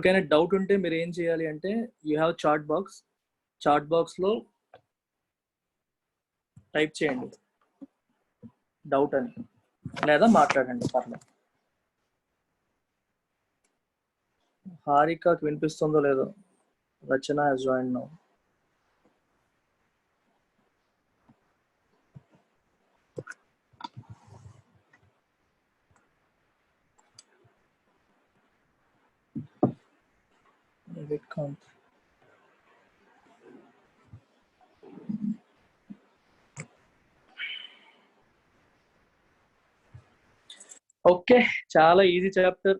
ఎవరికైనా డౌట్ ఉంటే మీరు ఏం చేయాలి అంటే యూ హ్యావ్ చాట్ బాక్స్లో టైప్ చేయండి డౌట్ అని, లేదా మాట్లాడండి పర్లేదు. హారికకి వినిపిస్తుందో లేదో? రచన హస్ జాయిన్ నౌ. ఓకే, చాలా ఈజీ చాప్టర్.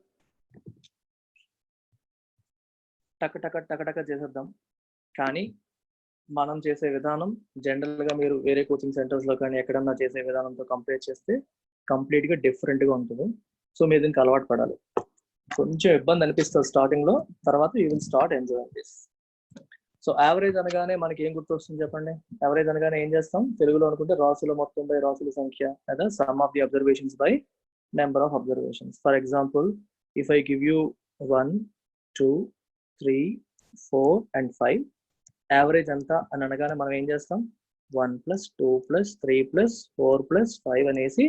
టక చేసేద్దాం. కానీ మనం చేసే విధానం జనరల్గా మీరు వేరే కోచింగ్ సెంటర్స్లో కానీ ఎక్కడన్నా చేసే విధానంతో కంపేర్ చేస్తే కంప్లీట్గా డిఫరెంట్గా ఉంటుంది. సో మీరు దీనికి అలవాటు పడాలి. కొంచెం ఇబ్బంది అనిపిస్తుంది స్టార్టింగ్లో, తర్వాత you will start enjoy this. So average అనగానే మనకి ఏం గుర్తొస్తుంది చెప్పండి? యావరేజ్ అనగానే ఏం చేస్తాం తెలుగులో అనుకుంటే రాసుల మొత్తం బై రాసుల సంఖ్య, లేదా some of the observations by number of observations. For example, if I give you 1, 2, 3, 4 and 5, average ఎంత అని అనగానే మనం ఏం చేస్తాం? 1 + 2 + 3 + 4 + 5 అనేసి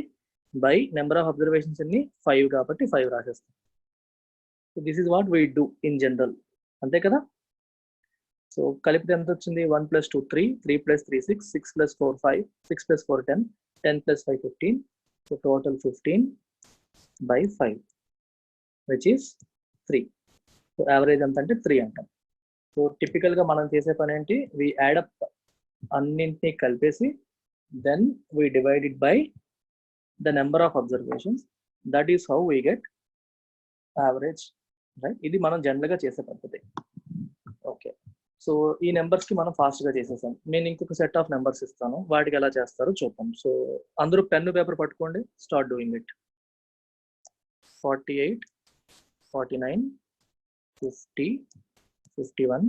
బై నెంబర్ ఆఫ్ అబ్జర్వేషన్స్ అన్ని 5 కాబట్టి 5 రాసేస్తాం. So this is what we do in general, అంతే కదా? సో కలిపితే ఎంత వచ్చింది? 1 + 2 3, 3 + 3 6, 6 + 4 5, 6 + 4 10, 10 + 5 15. So total 15 by 5 which is 3. So average ఎంత అంటే 3 అంటాం. సో టిపికల్గా మనం చేసే పని ఏంటి? వి యాడ్ అప్ అన్నింటినీ కలిపేసి then we divide it by the number of observations. That is how we get average, right? ఇది మనం జనరల్గా చేసే పద్ధతి. ఓకే, సో ఈ నెంబర్స్కి మనం ఫాస్ట్గా చేసేసాం. నేను ఇంకొక సెట్ ఆఫ్ నెంబర్స్ ఇస్తాను, వాటికి ఎలా చేస్తారో చూద్దాం. సో అందరూ పెన్ను పేపర్ పట్టుకోండి, స్టార్ట్ డూయింగ్ ఇట్. 48, 49, 50, 51,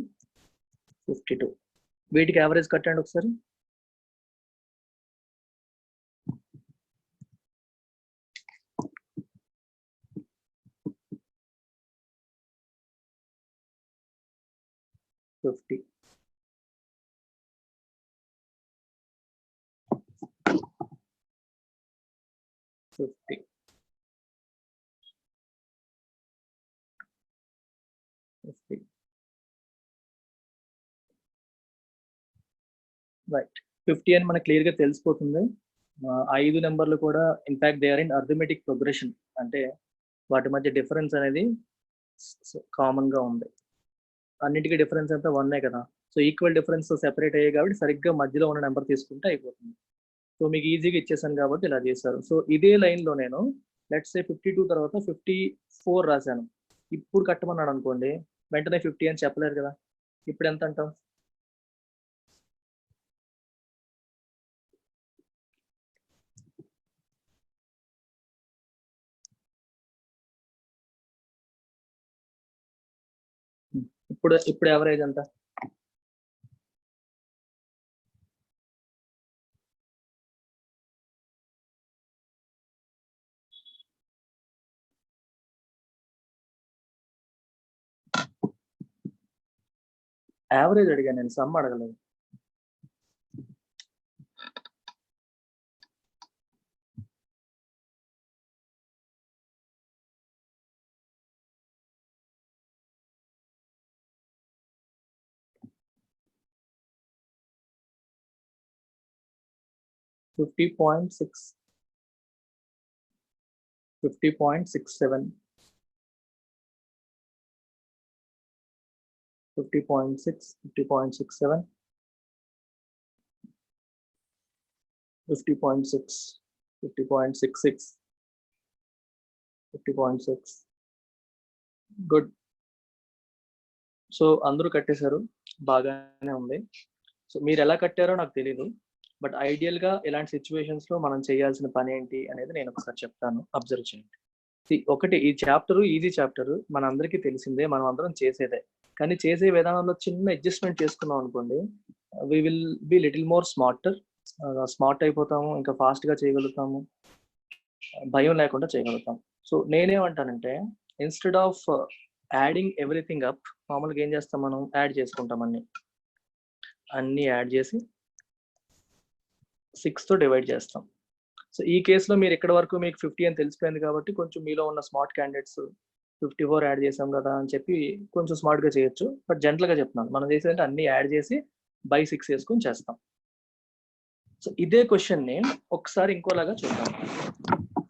52. వీటికి యావరేజ్ కట్టండి ఒకసారి. $50. 50. 50. రైట్, 50 అని మనకు క్లియర్గా తెలిసిపోతుంది. 5 నెంబర్లు కూడా in fact they are in arithmetic progression, అంటే వాటి మధ్య డిఫరెన్స్ అనేది కామన్గా ఉంది. అన్నిటికీ డిఫరెన్స్ అంతా 1 కదా. సో ఈక్వల్ డిఫరెన్స్ సెపరేట్ అయ్యాయి కాబట్టి సరిగ్గా మధ్యలో ఉన్న నెంబర్ తీసుకుంటే అయిపోతుంది. సో మీకు ఈజీగా ఇచ్చేసాను కాబట్టి ఇలా చేశారు. సో ఇదే లైన్లో నేను లెట్స్ సే 52 తర్వాత 54 రాశాను. ఇప్పుడు కట్టమన్నాడు అనుకోండి, వెంటనే 50 అని చెప్పలేరు కదా. ఇప్పుడు ఎంత అంటాం? ఇప్పుడు యావరేజ్ ఎంత? యావరేజ్ అడిగాను నేను, సమ్ అడగలేదు. $50.6, 50.67, 50.6, 50.67, 50.6, 50.66, 50.6. గుడ్. సో అందరూ కట్టేశారు, బాగానే ఉంది. సో మీరు ఎలా కట్టారో నాకు తెలియదు, బట్ ఐడియల్గా ఇలాంటి సిచ్యువేషన్స్లో మనం చేయాల్సిన పని ఏంటి అనేది నేను ఒకసారి చెప్తాను, అబ్జర్వ్ చేయండి. ఒకటి, ఈ చాప్టర్ ఈజీ చాప్టర్, మనందరికీ తెలిసిందే, మనం అందరం చేసేదే. కానీ చేసే విధానంలో చిన్న అడ్జస్ట్మెంట్ చేసుకున్నాం అనుకోండి, we will be little more smart అయిపోతాము, ఇంకా ఫాస్ట్గా చేయగలుగుతాము, భయం లేకుండా చేయగలుగుతాం. సో నేనేమంటానంటే, instead of adding everything up. మామూలుగా ఏం చేస్తాం, మనం యాడ్ చేసుకుంటాం అన్ని యాడ్ చేసి 6తో డివైడ్ చేస్తాం. సో ఈ కేసులో మీరు ఇక్కడ వరకు మీకు 50 అని తెలిసిపోయింది కాబట్టి కొంచెం మీలో ఉన్న స్మార్ట్ క్యాండిడేట్స్ 54 యాడ్ చేసాం కదా అని చెప్పి కొంచెం స్మార్ట్గా చేయొచ్చు. బట్ జనరల్గా చెప్తున్నాను, మనం చేసేదంటే అన్ని యాడ్ చేసి బై 6 వేసుకొని చేస్తాం. సో ఇదే క్వశ్చన్ని ఒకసారి ఇంకోలాగా చూద్దాం.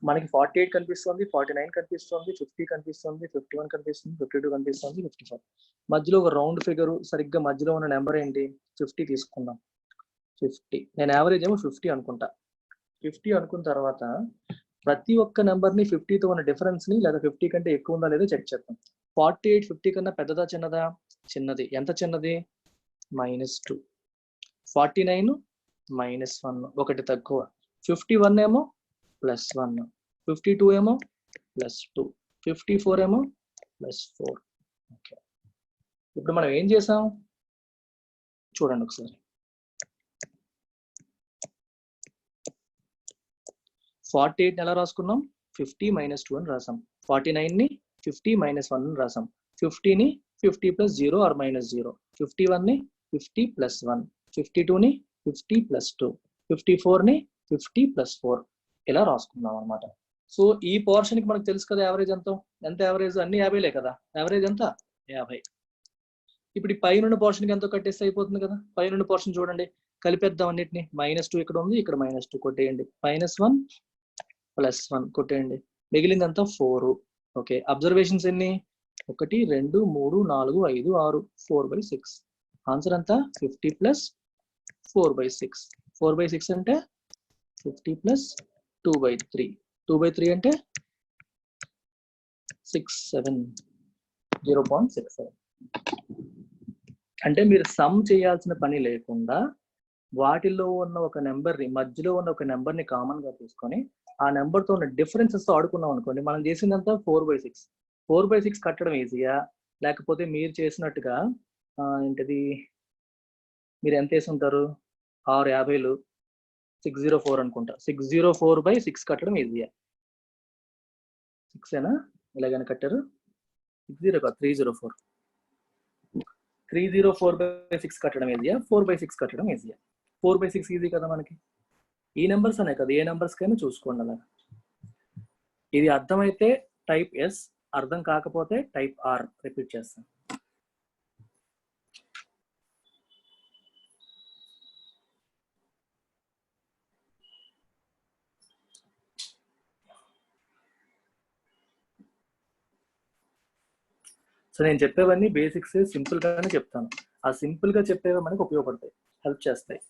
మనకి 48 కనిపిస్తుంది, 49 కనిపిస్తుంది, 50 కనిపిస్తుంది, 51 కనిపిస్తుంది, 52 కనిపిస్తుంది, 54. మధ్యలో ఒక రౌండ్ ఫిగర్, సరిగ్గా మధ్యలో ఉన్న నెంబర్ ఏంటి, 50 తీసుకుందాం. 50, నేను యావరేజ్ ఏమో 50 అనుకుంటా. 50 అనుకున్న తర్వాత ప్రతి ఒక్క నెంబర్ని 50తో ఉన్న డిఫరెన్స్ని లేదా 50 కంటే ఎక్కువ ఉందా లేదో చెక్ చేద్దాం. 48 50 కన్నా పెద్దదా చిన్నదా? చిన్నది. ఎంత చిన్నది? -2. 49 -1, ఒకటి తక్కువ. 51 ఏమో +1, 52 ఏమో +2, 54 ఏమో +4. ఓకే, ఇప్పుడు మనం ఏం చేసాం చూడండి ఒకసారి. 48 ఎలా రాసుకున్నాం? 50 - 2 అని రాసాం. 49ని 50 - 1 అని రాసాం. 50ని 50 + 0 or -0. 51ని 50 + 1. 52ని 50 + 2. 54ని 50 + 4 ఇలా రాసుకున్నాం అనమాట. సో ఈ పోర్షన్కి మనకు తెలుసు కదా యావరేజ్ ఎంతో. ఎంత యావరేజ్? అన్ని 50లే కదా. యావరేజ్ ఎంత? 50. ఇప్పుడు ఈ పైన పోర్షన్కి ఎంతో కట్టేస్తే అయిపోతుంది కదా. పైన పోర్షన్ చూడండి, కలిపేద్దాం అన్నిటిని. -2 ఇక్కడ ఉంది, ఇక్కడ -2 కొట్టేయండి. -1 +1 కొట్టేయండి. మిగిలిందంతా 4. ఓకే, అబ్జర్వేషన్స్ ఎన్ని? 1 2 3 4 5 6, 4/6. ఆన్సర్ ఎంత? 50 + 4/6. 4/6 అంటే 50 + 2/3. 2/3 అంటే 67, 0.67. అంటే మీరు సమ్ చేయాల్సిన పని లేకుండా వాటిల్లో ఉన్న ఒక నెంబర్ని, మధ్యలో ఉన్న ఒక నెంబర్ని కామన్గా తీసుకొని ఆ నెంబర్తో ఉన్న డిఫరెన్సెస్తో ఆడుకున్నాం అనుకోండి, మనం చేసిందంతా 4/6. 4/6 కట్టడం ఈజీయా, లేకపోతే మీరు చేసినట్టుగా ఏంటిది, మీరు ఎంత వేసి ఉంటారు? 650లు 604 అనుకుంటా. 604/6 కట్టడం ఈజీయా? 6ఏనా? ఇలాగైనా కట్టారు? 60 కాదు, 304. 304/6 కట్టడం ఈజీయా, 4/6 కట్టడం ఈజీయా? 4/6 ఈజీ కదా మనకి. ఈ నెంబర్స్ అనే కదా, ఏ నెంబర్స్కైనా చూసుకోండి అలా. ఇది అర్థమైతే టైప్ ఎస్, అర్థం కాకపోతే టైప్ ఆర్. రిపీట్ చేస్తాను. సో నేను చెప్పేవన్నీ బేసిక్స్, సింపుల్గానే చెప్తాను. ఆ సింపుల్గా చెప్పేవి మనకు ఉపయోగపడతాయి, హెల్ప్ చేస్తాయి.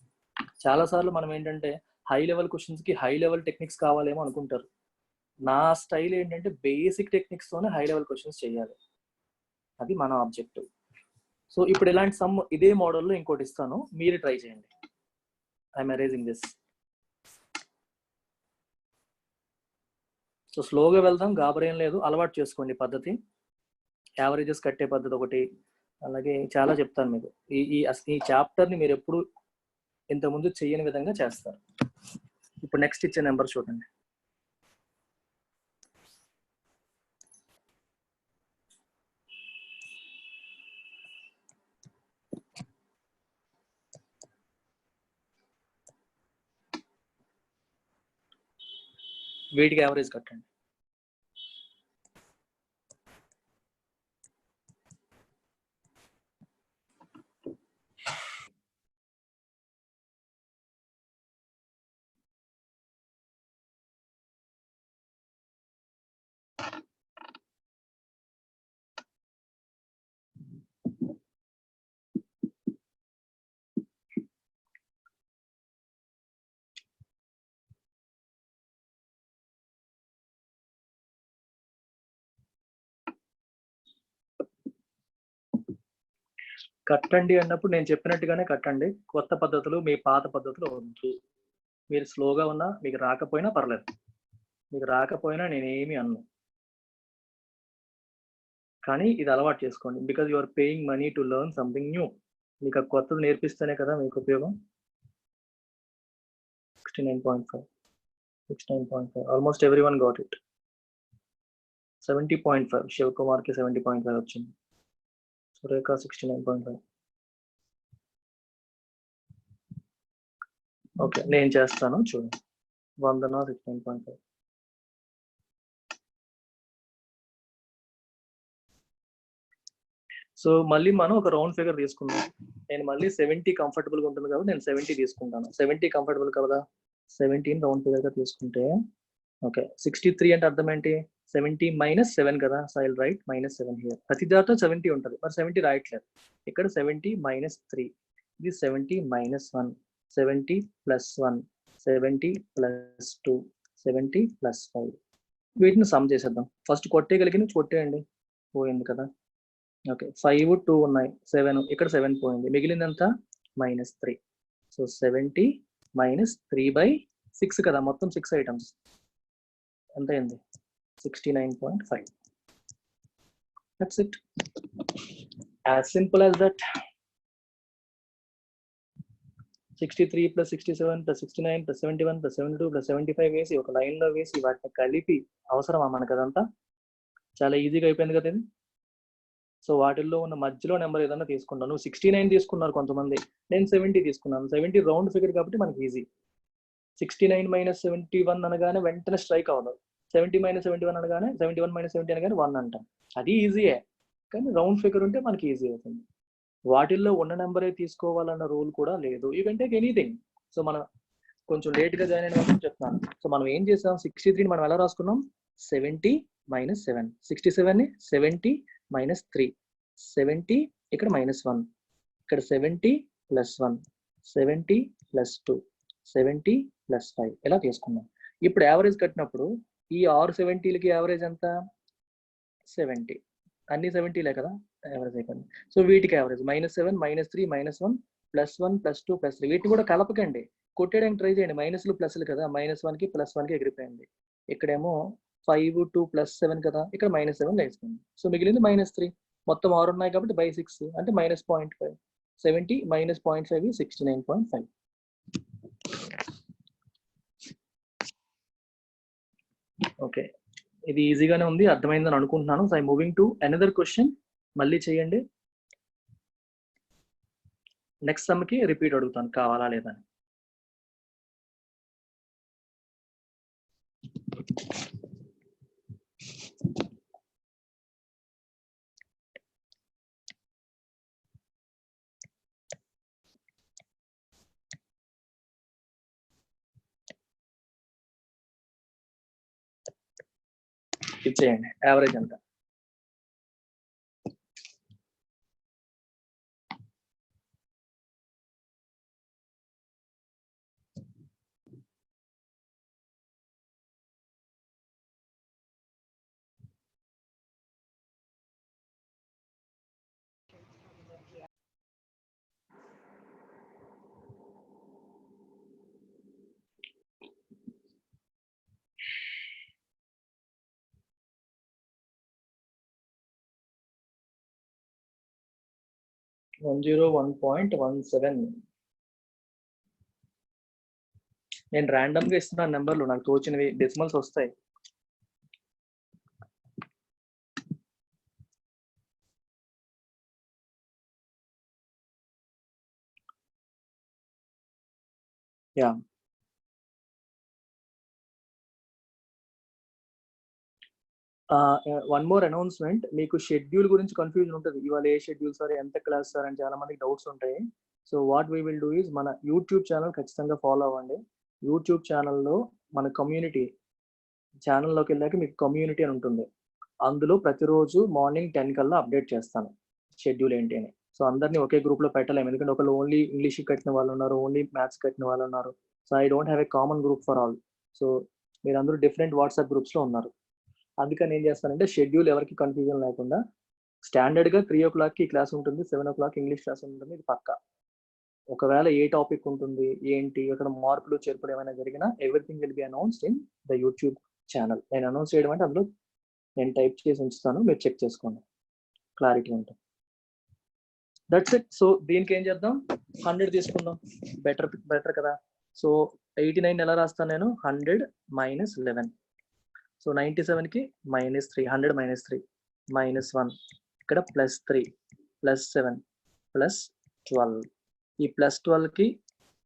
చాలాసార్లు మనం ఏంటంటే హై లెవెల్ క్వశ్చన్స్కి హై లెవెల్ టెక్నిక్స్ కావాలేమో అనుకుంటారు. నా స్టైల్ ఏంటంటే బేసిక్ టెక్నిక్స్తోనే హై లెవెల్ క్వశ్చన్స్ చేయాలి, అది మన ఆబ్జెక్టివ్. సో ఇప్పుడు ఇలాంటి సమ్ ఇదే మోడల్లో ఇంకోటి ఇస్తాను, మీరు ట్రై చేయండి. I'm arranging this. సో స్లోగా వెళ్దాం, గాబరేం లేదు, అలవాటు చేసుకోండి పద్ధతి. యావరేజెస్ కట్టే పద్ధతి ఒకటి, అలాగే చాలా చెప్తాను మీకు. ఈ చాప్టర్ని మీరు ఎప్పుడు ఇంతకుముందు చేయని విధంగా చేస్తారు. ఇప్పుడు నెక్స్ట్ ఇచ్చే నెంబర్ చూడండి. వీటికి యావరేజ్ కట్టండి. కట్టండి అన్నప్పుడు నేను చెప్పినట్టుగానే కట్టండి. కొత్త పద్ధతులు, మీ పాత పద్ధతులు వద్దు. మీరు స్లోగా ఉన్నా, మీకు రాకపోయినా పర్లేదు. మీకు రాకపోయినా నేనేమి అన్ను, కానీ ఇది అలవాటు చేసుకోండి. Because you are paying money to learn something new. మీకు కొత్తది నేర్పిస్తేనే కదా మీకు ఉపయోగం. 69.5, 69.5, almost every one got it. 70.5, శివకుమార్కి 70.5 వచ్చింది, సురేఖ 69.5. ఓకే, నేను చేస్తాను చూడండి. వందన 69.5. సో మళ్ళీ మనం ఒక రౌండ్ ఫిగర్ తీసుకుందాం. నేను మళ్ళీ 70 కంఫర్టబుల్ గా ఉంటుంది కాబట్టి నేను 70 తీసుకుంటాను. 70 కంఫర్టబుల్ కదా, 17 రౌండ్ ఫిగర్ గా తీసుకుంటే ఓకే. 63 అంటే అర్థం ఏంటి, 70 - 7 కదా, so I will write -7 here. ప్రతి దాంట్లో 70 ఉంటుంది, మరి 70 రాయట్లేదు. ఇక్కడ 70 - 3, ఇది 70 - 1, 70 + 1, 70 + 2, 70 + 5. వీటిని సమ్ చేసేద్దాం. ఫస్ట్ కొట్టేయగలిగిన కొట్టేయండి, పోయింది కదా. ఓకే, 5, 2 ఉన్నాయి, 7, ఇక్కడ 7 పోయింది, మిగిలిందంతా -3. సో 70 - 3/6 కదా, మొత్తం 6 ఐటమ్స్ ఎంత అయింది, 69.5. That's it. As simple as that. 63 + 67 + 69 + 71 + 72 + 75 వేసి ఒక లైన్ లో వేసి వాటిని కలిపి అవసరమా మనకు అదంతా? చాలా ఈజీగా అయిపోయింది కదా ఇది. సో వాటిల్లో ఉన్న మధ్యలో నెంబర్ ఏదన్నా తీసుకుంటాను. 69 తీసుకున్నారు కొంతమంది, నేను 70 తీసుకున్నాను. 70 రౌండ్ ఫిగర్ కాబట్టి మనకి ఈజీ. 69 - 71 అనగానే వెంటనే స్ట్రైక్ అవ్వదు. 70 - 71 అనగానే 71 - 70 అనగానే 1 అంటాం. అది ఈజీయే, కానీ రౌండ్ ఫిగర్ ఉంటే మనకి ఈజీ అవుతుంది. వాటిల్లో ఉన్న నెంబరే తీసుకోవాలన్న రూల్ కూడా లేదు. You can take anything. So మనం కొంచెం లేట్గా జాయిన్ అయిన వాళ్ళకి చెప్తాను. సో మనం ఏం చేసాం, 63 మనం ఎలా రాసుకున్నాం, 70 - 7, 67ని 70 - 3, 70 ఇక్కడ -1, ఇక్కడ 70 + 1, 70 + 2, 70 + 5 ఇలా తీసుకున్నాం. ఇప్పుడు యావరేజ్ కట్టినప్పుడు ఈ 6 70లకి యావరేజ్ ఎంత, 70. అన్ని 70లే కదా యావరేజ్ అయిపోయింది. సో వీటికి యావరేజ్ -7, -3, -1, +1, +2, +3. వీటిని కూడా కలపకండి, కొట్టేయడానికి ట్రై చేయండి. మైనస్లు ప్లస్లు కదా, -1కి +1కి ఎగిరిపోయింది. ఇక్కడేమో 5, 2 + 7 కదా, ఇక్కడ -7 వేసుకుంది. సో మిగిలింది -3. మొత్తం 6 ఉన్నాయి కాబట్టి /6 అంటే -0.5. 70 - 0.5 69.5. ఓకే, ఇది ఈజీగానే ఉంది, అర్థమైందని అనుకుంటున్నాను. So I moving to another question. మళ్ళీ చేయండి. నెక్స్ట్ సమ్కి రిపీట్ అడుగుతాను, కావాలా లేదా అని. ఇచ్చేయండి యావరేజ్ ఎంత. $101.17. నేను ర్యాండమ్ గా ఇస్తున్నాను నెంబర్లు, నాకు తోచినవి డెసిమల్స్ వస్తాయి. Yeah, one more announcement. మీకు షెడ్యూల్ గురించి కన్ఫ్యూజన్ ఉంటుంది, ఇవాళ ఏ షెడ్యూల్ సార్, ఎంత క్లాస్ సార్ అని చాలా మందికి డౌట్స్ ఉంటాయి. So what we will do is, మన యూట్యూబ్ ఛానల్ ఖచ్చితంగా ఫాలో అవ్వండి. యూట్యూబ్ ఛానల్లో మన కమ్యూనిటీ ఛానల్లోకి వెళ్ళాక మీకు కమ్యూనిటీ అని ఉంటుంది, అందులో ప్రతిరోజు మార్నింగ్ 10 కల్లా అప్డేట్ చేస్తాను షెడ్యూల్ ఏంటి అని. సో అందరినీ ఒకే గ్రూప్లో పెట్టలేము, ఎందుకంటే ఒకళ్ళు ఓన్లీ ఇంగ్లీష్ కట్టిన వాళ్ళు ఉన్నారు, ఓన్లీ మ్యాథ్స్ కట్టిన వాళ్ళు ఉన్నారు. So I don't have a common group for all. So మీరందరూ డిఫరెంట్ వాట్సాప్ గ్రూప్స్లో ఉన్నారు. అందుకని ఏం చేస్తానంటే షెడ్యూల్ ఎవరికి కన్ఫ్యూజన్ లేకుండా స్టాండర్డ్గా 3 o'clockకి క్లాస్ ఉంటుంది, 7 o'clock ఇంగ్లీష్ క్లాస్ ఉంటుంది, ఇది పక్కా. ఒకవేళ ఏ టాపిక్ ఉంటుంది ఏంటి, అక్కడ మార్పులు చేర్పులు ఏమైనా జరిగినా everything will be announced in the YouTube channel. నేను అనౌన్స్ చేయడం అంటే అందులో నేను టైప్ చేసి ఉంచుతాను, మీరు చెక్ చేసుకోండి, క్లారిటీ ఉంటుంది. That's it. సో దీనికి ఏం చేద్దాం, 100 తీసుకుందాం, బెటర్ కదా. సో 89 ఎలా రాస్తాను నేను, 100 - 11. సో సో 97కి -3, 100 -3, -1, ఇక్కడ +3, +7, +12. ఈ +12కి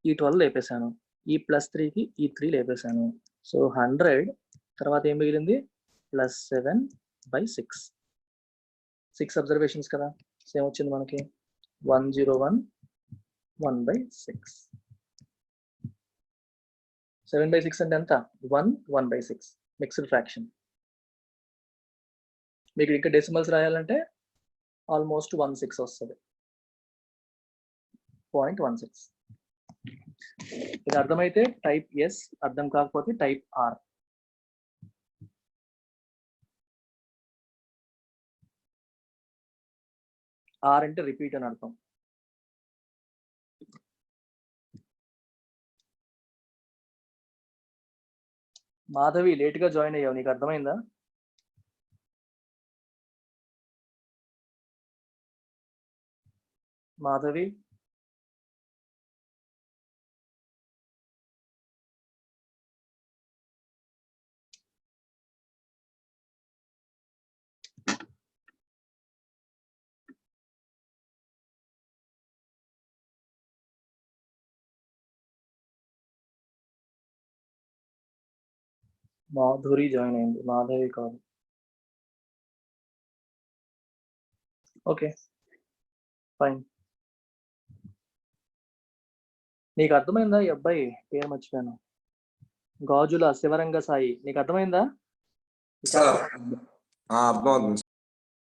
ఈ 12 లేపేశాను, ఈ +3కి ఈ 3 లేపేశాను. సో 100 తర్వాత ఏం మిగిలింది, +7/6. 6 అబ్జర్వేషన్స్ కదా. సో ఏమొచ్చింది మనకి, 101, 1/6. 7/6 అంటే ఎంత, 1/6 మిక్స్డ్ ఫ్రాక్షన్. మీకు ఇంకా డెసిమల్స్ రాయాలంటే ఆల్మోస్ట్ 16 వస్తుంది, 0.16. ఇది అర్థమైతే టైప్ ఎస్, అర్థం కాకపోతే టైప్ ఆర్. ఆర్ అంటే రిపీట్ అని అర్థం. మాధవి లేట్గా జాయిన్ అయ్యావు, నీకు అర్థమైందా? మాధవి మాధురి జాయిన్ అయింది, మాధవి కాదు. Okay fine. నీకు అర్థమైందా? ఈ అబ్బాయి పేరు మర్చిపోయాను, గాజుల శివరంగ సాయి, నీకు అర్థమైందా?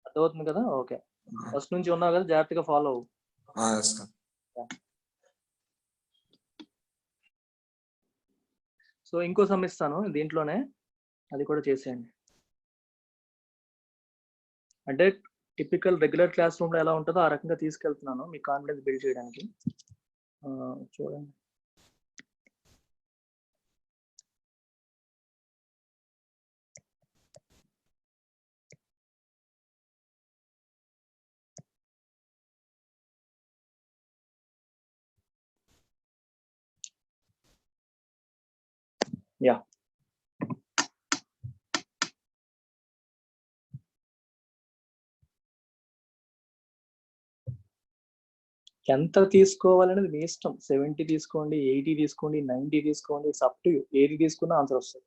అర్థమవుతుంది కదా? ఓకే, ఫస్ట్ నుంచి ఉన్నావు కదా, జాగ్రత్తగా ఫాలో అవ్వు. సో ఇంకో సమ్ ఇస్తాను దీంట్లోనే, అది కూడా చేసేయండి. అంటే టిపికల్ రెగ్యులర్ క్లాస్ రూమ్లో ఎలా ఉంటుందో ఆ రకంగా తీసుకెళ్తున్నాను మీ కాన్ఫిడెన్స్ బిల్డ్ చేయడానికి. చూడండి, యా ఎంత తీసుకోవాలనేది మీ ఇష్టం. 70 తీసుకోండి, 80 తీసుకోండి, 90 తీసుకోండి, అప్ టు యూ. ఏది తీసుకున్నా ఆన్సర్ వస్తుంది.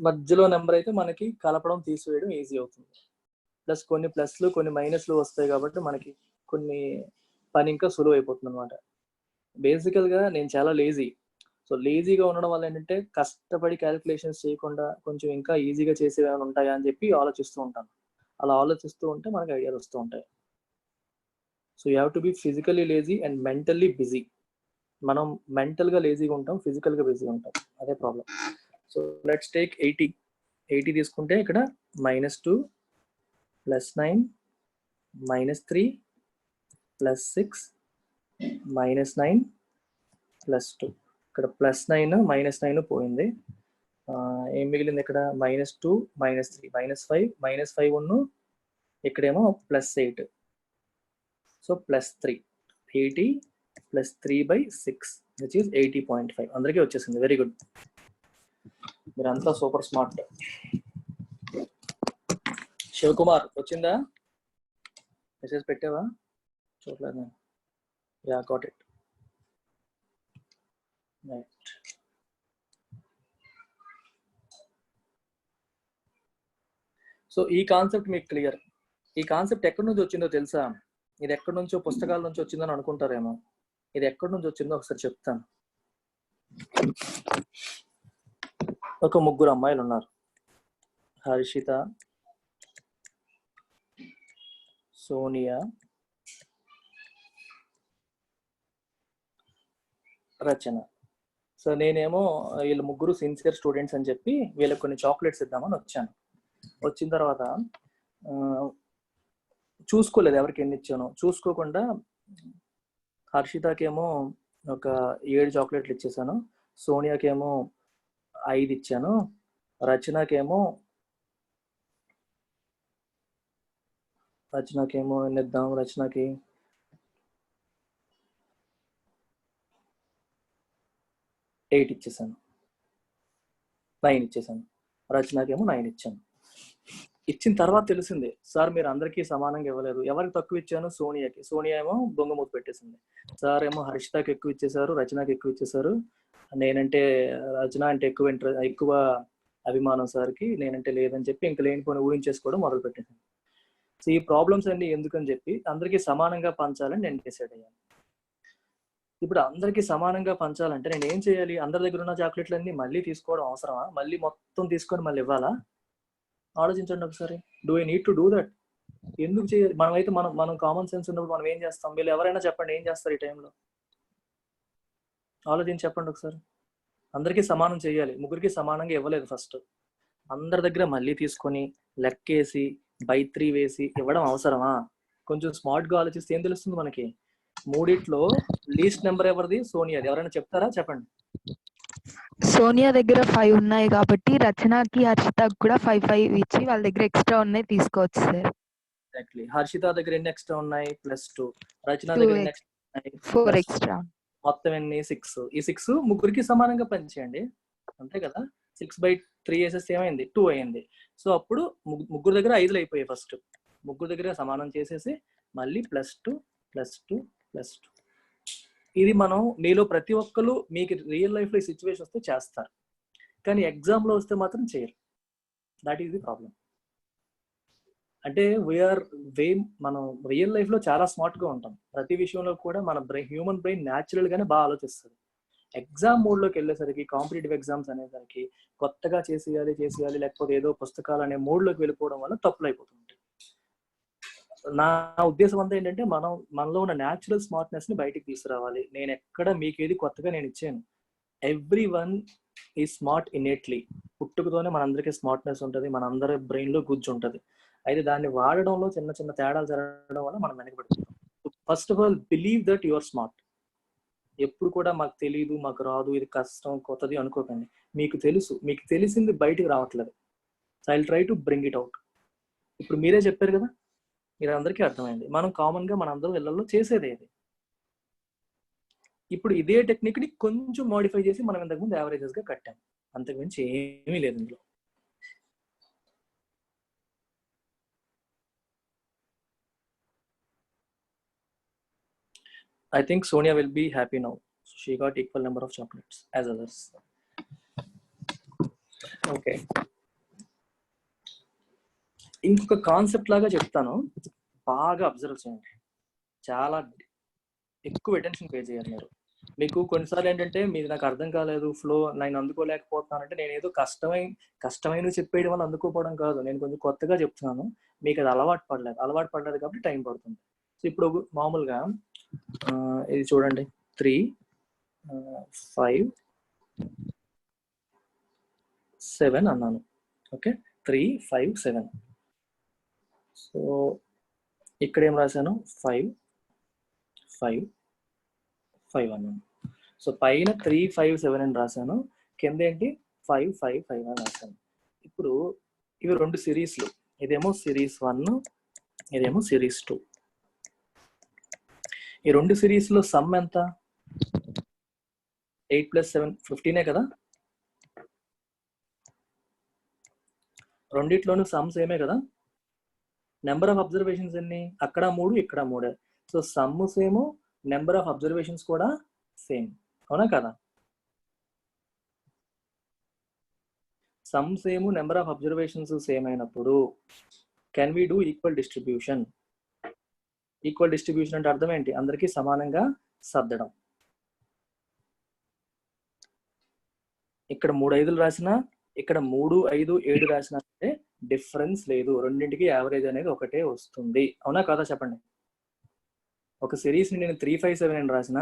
మధ్యలో నెంబర్ అయితే మనకి కలపడం తీసివేయడం ఈజీ అవుతుంది. ప్లస్ కొన్ని ప్లస్లు కొన్ని మైనస్లు వస్తాయి కాబట్టి మనకి కొన్ని పని ఇంకా సులువు అయిపోతుంది అనమాట. బేసికల్గా నేను చాలా లేజీ. సో లేజీగా ఉండడం వల్ల ఏంటంటే కష్టపడి క్యాలిక్యులేషన్స్ చేయకుండా కొంచెం ఇంకా ఈజీగా చేసేవి ఏమైనా ఉంటాయా అని చెప్పి ఆలోచిస్తూ ఉంటాను. అలా ఆలోచిస్తూ ఉంటే మనకి ఐడియాలు వస్తూ ఉంటాయి. So you have to B physically lazy and mentally busy. మనం మెంటల్గా లేజీగా ఉంటాం, ఫిజికల్గా బిజీగా ఉంటాం, అదే ప్రాబ్లం. సో లెట్స్ టేక్ 80 తీసుకుంటే ఇక్కడ -2, +9, -3, +6, -9, +2. ఇక్కడ +9 -9 పోయింది. ఏం మిగిలింది ఇక్కడ, -2, -3, -5 ఉన్ను ఇక్కడేమో +8. So +3, 80 + 3/6 which is 80.5. అందరికీ వచ్చేసింది, వెరీ గుడ్. మీరంతా సూపర్ స్మార్ట్. శివకుమార్ వచ్చిందా? మెసేజ్ పెట్టావా? చూడలేదు నేను. Yeah got it. Right. So ఈ కాన్సెప్ట్ మీకు క్లియర్. ఈ కాన్సెప్ట్ ఎక్కడి నుంచి వచ్చిందో తెలుసా? ఇది ఎక్కడి నుంచో పుస్తకాల నుంచి వచ్చిందని అనుకుంటారేమో. ఇది ఎక్కడి నుంచి వచ్చిందో ఒకసారి చెప్తాను. ఒక 3 అమ్మాయిలు ఉన్నారు, హర్షిత, సోనియా, రచన. సో నేనేమో వీళ్ళు 3 సిన్సియర్ స్టూడెంట్స్ అని చెప్పి వీళ్ళకి కొన్ని చాక్లెట్స్ ఇద్దామని వచ్చాను. వచ్చిన తర్వాత చూసుకోలేదు ఎవరికి ఎన్ని ఇచ్చానో. చూసుకోకుండా హర్షితకేమో ఒక 7 చాక్లెట్లు ఇచ్చేసాను, సోనియాకేమో 5 ఇచ్చాను, రచనకేమో ఎన్ని ఇద్దాం, రచనకి 8 ఇచ్చేసాను, 9 ఇచ్చేసాను, రచనకేమో 9 ఇచ్చాను. ఇచ్చిన తర్వాత తెలిసింది, సార్ మీరు అందరికీ సమానంగా ఇవ్వలేదు, ఎవరికి తక్కువ ఇచ్చాను, సోనియాకి. సోనియా ఏమో బొంగమూతి పెట్టేసింది. సార్ ఏమో హర్షితకి ఎక్కువ ఇచ్చేసారు, రచనకి ఎక్కువ ఇచ్చేసారు, నేనంటే రచన అంటే ఎక్కువ అభిమానం సార్కి, నేనంటే లేదని చెప్పి ఇంకా లేనిపోయిన ఊహించేసుకోవడం మొదలు పెట్టేసింది. సో ఈ ప్రాబ్లమ్స్ అన్ని ఎందుకని చెప్పి అందరికీ సమానంగా పంచాలని నేను డిసైడ్ అయ్యాను. ఇప్పుడు అందరికీ సమానంగా పంచాలంటే నేను ఏం చేయాలి? అందరి దగ్గర ఉన్న చాక్లెట్లన్నీ మళ్ళీ తీసుకోవడం అవసరమా? మళ్ళీ మొత్తం తీసుకొని మళ్ళీ ఇవ్వాలా? ఆలోచించండి ఒకసారి. Do I need to do that? ఎందుకు చేయాలి? మనమైతే మనం కామన్ సెన్స్ ఉన్నప్పుడు మనం ఏం చేస్తాం? వీళ్ళు ఎవరైనా చెప్పండి, ఏం చేస్తారు ఈ టైంలో? ఆలోచించి చెప్పండి ఒకసారి. అందరికీ సమానం చేయాలి, ముగ్గురికి సమానంగా ఇవ్వలేదు ఫస్ట్. అందరి దగ్గర మళ్ళీ తీసుకొని లెక్కేసి బై 3 వేసి ఇవ్వడం అవసరమా? కొంచెం స్మార్ట్గా ఆలోచిస్తే ఏం తెలుస్తుంది మనకి? మూడిట్లో లీస్ట్ నెంబర్ ఎవరిది? సోనియాది. ఎవరైనా చెప్తారా? చెప్పండి. సోనియా దగ్గర 5 ఉన్నాయి కాబట్టి రచనకి హర్షితకి కూడా 5 ఇచ్చి వాళ్ళ దగ్గర ఎక్స్ట్రా ఉన్నాయి తీసుకోవచ్చు సార్. ఎగ్జాక్ట్లీ. హర్షిత దగ్గర ఎన్ని ఎక్స్ట్రా ఉన్నాయి? +2. రచన దగ్గర ఎన్ని ఎక్స్ట్రా ఉన్నాయి? 4 ఎక్స్ట్రా. మొత్తం ఎన్ని? 6. ఈ 6 ముగ్గురికి సమానంగా పంచేయండి, అంతే కదా. 6/3 వేసేస్తే ఏమైంది? 2 అయింది. సో అప్పుడు ముగ్గురు దగ్గర 5 అయిపోయాయి. ఫస్ట్ ముగ్గురు దగ్గర సమానం చేసేసి మళ్ళీ +2 +2 +2. ఇది మనం మీలో ప్రతి ఒక్కరు మీకు రియల్ లైఫ్లో ఈ సిచ్యువేషన్ వస్తే చేస్తారు, కానీ ఎగ్జామ్లో వస్తే మాత్రం చేయరు. That is the problem. అంటే మనం రియల్ లైఫ్లో చాలా స్మార్ట్గా ఉంటాం, ప్రతి విషయంలో కూడా మన హ్యూమన్ బ్రెయిన్ న్యాచురల్గానే బాగా ఆలోచిస్తుంది. ఎగ్జామ్ మోడ్లోకి వెళ్ళేసరికి, కాంపిటేటివ్ ఎగ్జామ్స్ అనేసరికి కొత్తగా చేసేయాలి లేకపోతే ఏదో పుస్తకాలు అనే మోడ్లోకి వెళ్ళిపోవడం వల్ల తప్పులు అయిపోతుంటాయి. నా ఉద్దేశం అంతా ఏంటంటే మనలో ఉన్న న్యాచురల్ స్మార్ట్నెస్ ని బయటికి తీసుకురావాలి. నేను ఎక్కడ మీకేది కొత్తగా నేను ఇచ్చాను. ఎవ్రీ వన్ ఈ స్మార్ట్ ఇనేట్లీ. పుట్టుకతోనే మనందరికీ స్మార్ట్నెస్ ఉంటుంది, మనందరి బ్రెయిన్ లో గుజ్జు ఉంటుంది. అయితే దాన్ని వాడడంలో చిన్న చిన్న తేడాలు జరగడం వల్ల మనం వెనకబడిపోతాం. First of all believe that you are smart. ఎప్పుడు కూడా మాకు తెలియదు, మాకు రాదు, ఇది కష్టం, కొత్తది అనుకోకండి. మీకు తెలుసు, మీకు తెలిసింది బయటికి రావట్లేదు. So I will try to bring it out. ఇప్పుడు మీరే చెప్పారు కదా, మీరు అందరికీ అర్థమైంది. మనం కామన్ గా మనందరం ఇళ్లలో చేసేది ఇది. ఇప్పుడు ఇదే టెక్నిక్ ని కొంచెం మోడిఫై చేసి మనం ఇంతకుముందు యావరేజెస్ గా కట్టాం, అంతకుమించి ఏమీ లేదు ఇందులో. I think Sonia will be happy now. She got equal number of chocolates as others. Okay. ఇంకొక కాన్సెప్ట్ లాగా చెప్తాను, బాగా అబ్జర్వ్ చేయండి. చాలా ఎక్కువ అటెన్షన్ పే చేయాలి మీరు. మీకు కొన్నిసార్లు ఏంటంటే మీరు నాకు అర్థం కాలేదు, ఫ్లో నేను అందుకోలేకపోతున్నానంటే నేను ఏదో కష్టమైన చెప్పేయడం వల్ల అందుకోపోవడం కాదు, నేను కొంచెం కొత్తగా చెప్తున్నాను, మీకు అది అలవాటు పడలేదు కాబట్టి టైం పడుతుంది. సో ఇప్పుడు మామూలుగా ఇది చూడండి, 3 5 7 అన్నాను. ఓకే, 3 5 7. సో ఇక్కడ ఏం రాశాను? 5 5 5 అన్నాను. సో పైన 3 5 7 అని రాశాను, కింద ఏంటి 5 5 5 అని రాశాను. ఇప్పుడు ఇవి రెండు సిరీస్లు, ఇదేమో సిరీస్ 1, ఇదేమో సిరీస్ 2. ఈ రెండు సిరీస్లో సమ్ ఎంత? 8 + 7 15 కదా. రెండిట్లోనూ సమ్స్ ఏమే కదా. నెంబర్ ఆఫ్ అబ్జర్వేషన్స్ ఎన్ని? అక్కడ 3, ఇక్కడ 3. So sum same, number of observations కూడా సేమ్, అవునా కదా? Sum same, number of observations same అయినప్పుడు can we do equal distribution? Equal distribution అంటే అర్థం ఏంటి? అందరికీ సమానంగా సర్దడం. ఇక్కడ 3 5లు రాసినా, ఇక్కడ 3 5 7 రాసినా అంటే డిఫరెన్స్ లేదు, రెండింటికి యావరేజ్ అనేది ఒకటే వస్తుంది, అవునా కాదా చెప్పండి. ఒక సిరీస్ ని నేను 3 5 7 అని రాసిన,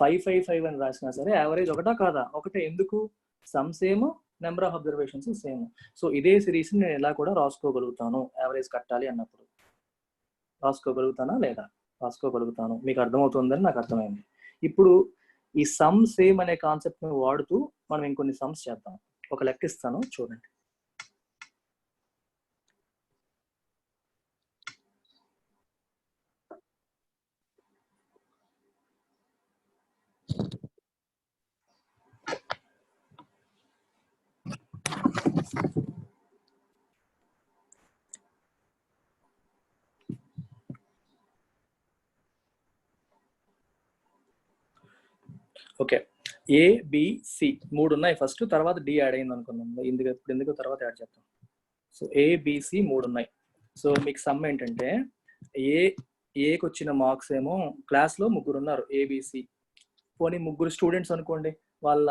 5 5 5 అని రాసినా సరే యావరేజ్ ఒకటా కాదా? ఒకటే. ఎందుకు? Some same, number of observations same. So ఇదే సిరీస్ ని నేను ఎలా కూడా రాసుకోగలుగుతాను, యావరేజ్ కట్టాలి అన్నప్పుడు రాసుకోగలుగుతానా లేదా? రాసుకోగలుగుతాను. మీకు అర్థమవుతుందని నాకు అర్థమైంది. ఇప్పుడు ఈ సమ్ సేమ్ అనే కాన్సెప్ట్ ని వాడుతూ మనం ఇంకొన్ని సమ్స్ చేద్దాం. ఒక లెక్క ఇస్తాను చూడండి. ఓకే, ఏబిసి 3 ఉన్నాయి ఫస్ట్, తర్వాత డి యాడ్ అయింది అనుకున్నాం. ఎందుకు తర్వాత యాడ్ చేద్దాం. సో ఏబిసి 3 ఉన్నాయి. సో మీకు సమ్ ఏంటంటే ఏకి వచ్చిన మార్క్స్ ఏమో క్లాస్లో 3 ఉన్నారు ఏబిసి. పోనీ 3 స్టూడెంట్స్ అనుకోండి, వాళ్ళ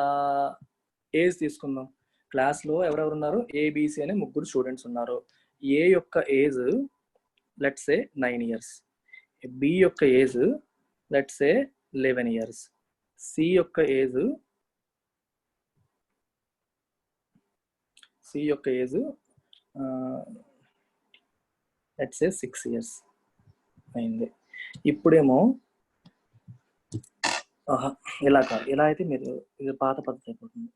ఏజ్ తీసుకుందాం. క్లాస్లో ఎవరెవరు ఉన్నారు, ఏబిసి అనే 3 స్టూడెంట్స్ ఉన్నారు. ఏ యొక్క age let's say 9 years, B యొక్క age let's say 11 years, C యొక్క ఏజ్ లెట్స్ సే 6 years అయింది. ఇప్పుడేమో ఇలా కాదు, ఇలా అయితే మీరు ఇది పాత పద్ధతి అయిపోతుంది.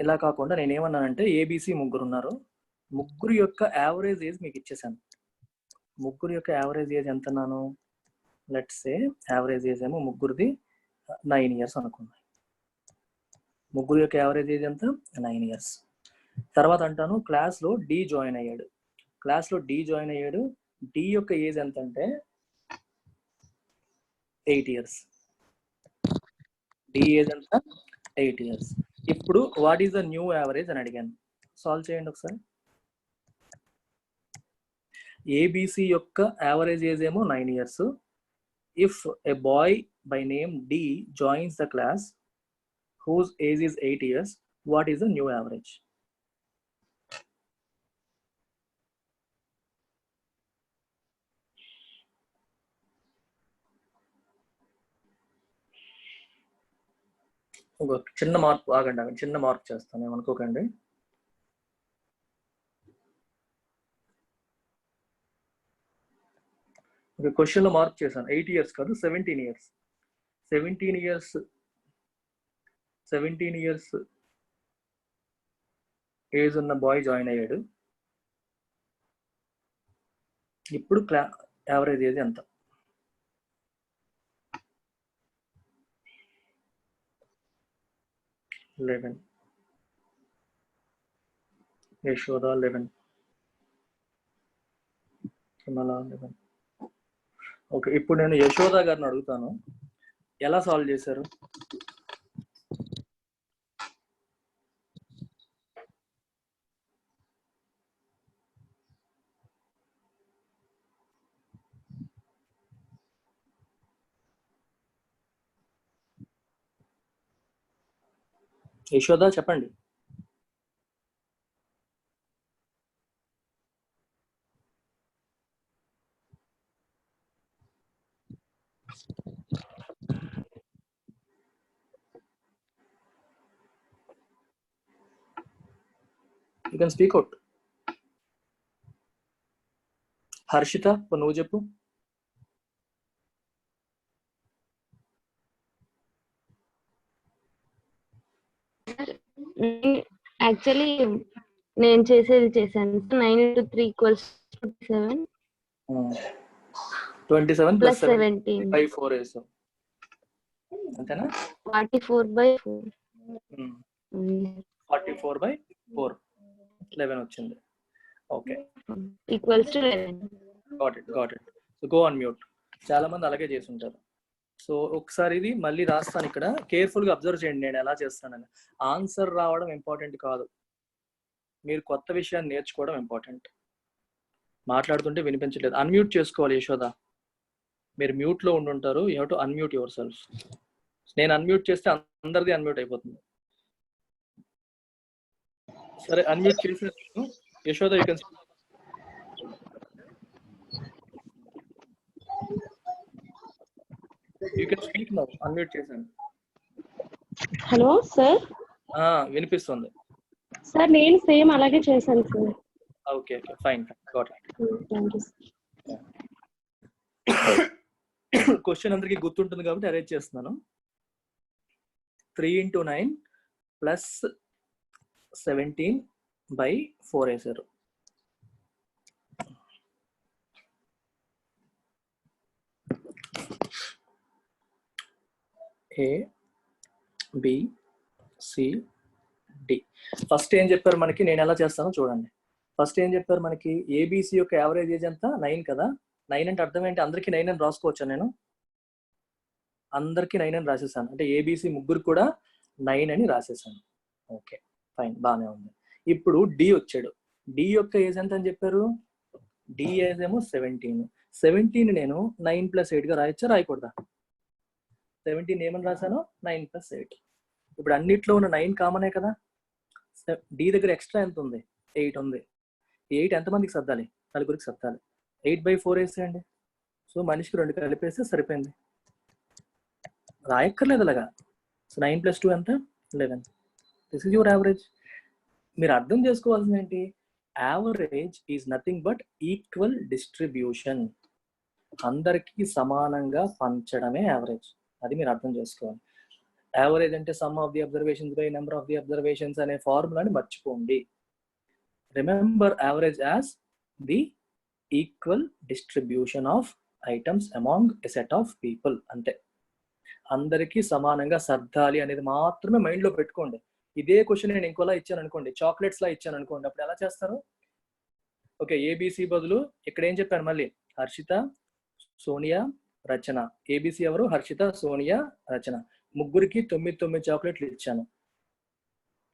ఇలా కాకుండా నేను ఏమన్నానంటే ఏబిసి 3 ఉన్నారు, 3 యొక్క యావరేజ్ ఏజ్ మీకు ఇచ్చేసాను. 3 యొక్క యావరేజ్ ఏజ్ ఎంత అన్నాను, లెట్స్ సే యావరేజ్ ఏజ్ ఏమో 3ది 9 years అనుకున్నాను. 3 యొక్క యావరేజ్ ఏజ్ ఎంత, 9 years. తర్వాత అంటాను క్లాస్లో డి జాయిన్ అయ్యాడు. డి యొక్క ఏజ్ ఎంత అంటే 8 years. డి ఏజ్ ఎంత, 8 years. ఇప్పుడు what is the new average అని అడిగాను. సాల్వ్ చేయండి ఒకసారి. ఏబిసి యొక్క యావరేజ్ ఏజ్ ఏమో 9 years. If a boy by name D joins the class whose age is 8 years, what is the new average? ఒక చిన్న మార్పు, ఆగండి చిన్న మార్పు చేస్తాను, ఏమనుకోకండి. ఒక క్వశ్చన్లో మార్క్ చేశాను, 8 years కాదు 17 years. 17 years ఏజ్ ఉన్న బాయ్ జాయిన్ అయ్యాడు. ఇప్పుడు యావరేజ్ ఏజ్ ఎంత, యశోద 11, హిమల 11. ఓకే, ఇప్పుడు నేను యశోద గారిని అడుగుతాను, ఎలా సాల్వ్ చేశారు? యశోద చెప్పండి. You can speak out. Harshita నువ్వు చెప్పు. యాక్చువల్లీ నేను చేశాను. 9 into 3 = 27. 27 plus 17 by 4 వేసాం అంతేనా? 44/4. 44/4 11 వచ్చింది. Okay, equals to 11. Got it. So go on mute. చాలా మంది అలాగే చేసి ఉంటారు. సో ఒకసారి ఇది మళ్ళీ రాస్తాను, ఇక్కడ కేర్ఫుల్ గా అబ్జర్వ్ చేయండి నేను ఎలా చేస్తానని. ఆన్సర్ రావడం ఇంపార్టెంట్ కాదు, మీరు కొత్త విషయాన్ని నేర్చుకోవడం ఇంపార్టెంట్. మాట్లాడుతుంటే వినిపించలేదు, అన్మ్యూట్ చేసుకోవాలి యశోద. మీరు మ్యూట్ లో ఉండుంటారు, you have to unmute yourself. నేను అన్మ్యూట్ చేస్తే అందరిది అన్మ్యూట్ అయిపోతుంది. సరే, అన్మ్యూట్ చేసి Yashoda you can speak now. Unmute చేశాను. Hello sir. వినిపిస్తుంది సార్, నేను సేమ్ అలాగే చేశాను sir. Okay okay, fine, got it. Thank you. Question అందరికి గుర్తుంటుంది కాబట్టి అరేంజ్ చేస్తున్నాను. 3 into 9 plus 17/4 వేసారు. A B C D. First ఏం చెప్పారు మనకి, నేను ఎలా చేస్తానో చూడండి. ఫస్ట్ ఏం చెప్పారు మనకి, ఏబిసి యొక్క యావరేజ్ ఏజ్ ఎంత, 9 కదా. 9 అంటే అర్థం ఏంటి, అందరికీ 9 అని రాసుకోవచ్చా నేను? అందరికి 9 అని రాసేసాను, అంటే ఏబిసి ముగ్గురు కూడా 9 అని రాసేసాను. ఓకే ఫైన్, బాగానే ఉంది. ఇప్పుడు డి వచ్చాడు. డి యొక్క ఏజ్ ఎంత అని చెప్పారు? డి ఏజ్ ఏమో 17. 17 నేను 9 + 8 గా రాయొచ్చా రాయకూడదా? 17 ఏమని రాశాను? 9 + 8. ఇప్పుడు అన్నిట్లో ఉన్న 9 కామనే కదా. డి దగ్గర ఎక్స్ట్రా ఎంత ఉంది? 8 ఉంది. 8 ఎంతమందికి సర్దాలి? నలుగురికి సర్దాలి. 8/4 వేసేయండి. సో మనిషికి 2 కలిపేస్తే సరిపోయింది, రాయక్కర్లేదు అలాగా. సో 9 + 2 ఎంత? 11. This is your average. మీరు అర్థం చేసుకోవాల్సింది ఏంటి? Average is nothing but equal distribution. అందరికీ సమానంగా పంచడమే యావరేజ్. అది మీరు అర్థం చేసుకోవాలి. యావరేజ్ అంటే some of the observations by number of the observations అనే ఫార్ములాని మర్చిపోండి. Remember average as the equal distribution of items among a set of people. అంతే. అందరికీ సమానంగా సర్దాలి అనేది మాత్రమే మైండ్లో పెట్టుకోండి. ఇదే క్వశ్చన్ నేను ఇంకోలా ఇచ్చాను అనుకోండి, చాక్లెట్స్ లా ఇచ్చాను అనుకోండి, అప్పుడు ఎలా చేస్తారు? ఓకే, ఏబిసి బదులు ఇక్కడ ఏం చెప్పాను మళ్ళీ? హర్షిత, సోనియా, రచన. ఏబిసి ఎవరు? హర్షిత, సోనియా, రచన. ముగ్గురికి 9 చాక్లెట్లు ఇచ్చాను.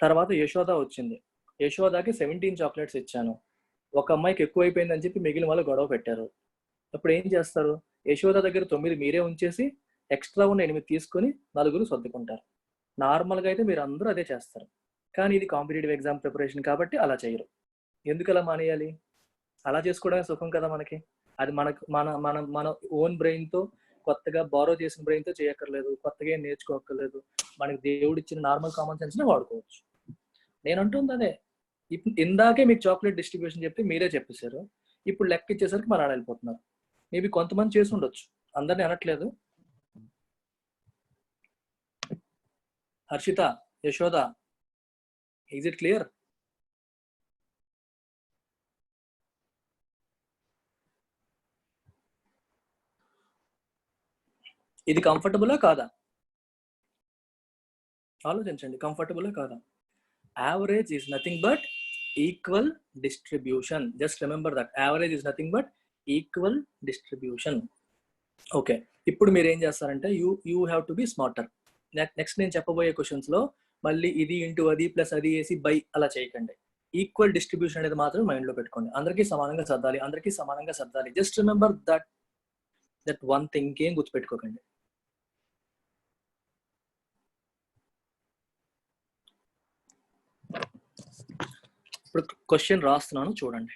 తర్వాత యశోద వచ్చింది. యశోదాకి 17 చాక్లెట్స్ ఇచ్చాను. ఒక అమ్మాయికి ఎక్కువైపోయిందని చెప్పి మిగిలిన వాళ్ళు గొడవ పెట్టారు. అప్పుడు ఏం చేస్తారు? యశోద దగ్గర 9 మీరే ఉంచేసి ఎక్స్ట్రా ఉన్న 8 తీసుకొని నలుగురు సర్దుకుంటారు. నార్మల్గా అయితే మీరు అందరూ అదే చేస్తారు, కానీ ఇది కాంపిటేటివ్ ఎగ్జామ్ ప్రిపరేషన్ కాబట్టి అలా చేయరు. ఎందుకు అలా మానేయాలి? అలా చేసుకోవడమే సుఖం కదా మనకి. అది మనకు మన ఓన్ బ్రెయిన్తో, కొత్తగా బారో చేసిన బ్రెయిన్తో చేయక్కర్లేదు, కొత్తగా ఏం నేర్చుకోక్కర్లేదు. మనకి దేవుడు ఇచ్చిన నార్మల్ కామన్ సెన్స్ని వాడుకోవచ్చు. నేను అంటుంది అదే. ఇప్పుడు ఇందాకే మీకు చాక్లెట్ డిస్ట్రిబ్యూషన్ చెప్తే మీరే చెప్పేశారు, ఇప్పుడు లెక్క ఇచ్చేసరికి మన వెళ్ళిపోతున్నారు. మేబీ కొంతమంది చేసి ఉండొచ్చు, అందరినీ అనట్లేదు. Harshitha, Yashoda, is it clear? ఇది కంఫర్టబులా కాదా? ఆలోచించండి, కంఫర్టబులా కాదా? Average is nothing but equal distribution. Just remember that. Average is nothing but equal distribution. Okay, ఇప్పుడు మీరు ఏం చేస్తారంటే you have to be smarter. Next నేను చెప్పబోయే క్వశ్చన్స్ లో మళ్ళీ ఇది ఇంటూ అది ప్లస్ అది వేసి బై అలా చేయకండి. ఈక్వల్ డిస్ట్రిబ్యూషన్ అనేది మాత్రం మైండ్ లో పెట్టుకోండి. అందరికీ సమానంగా సర్దాలి, అందరికీ సమానంగా సర్దాలి. Just remember that one thing. ఏం గుర్తుపెట్టుకోకండి. ఇప్పుడు క్వశ్చన్ రాస్తున్నాను, చూడండి.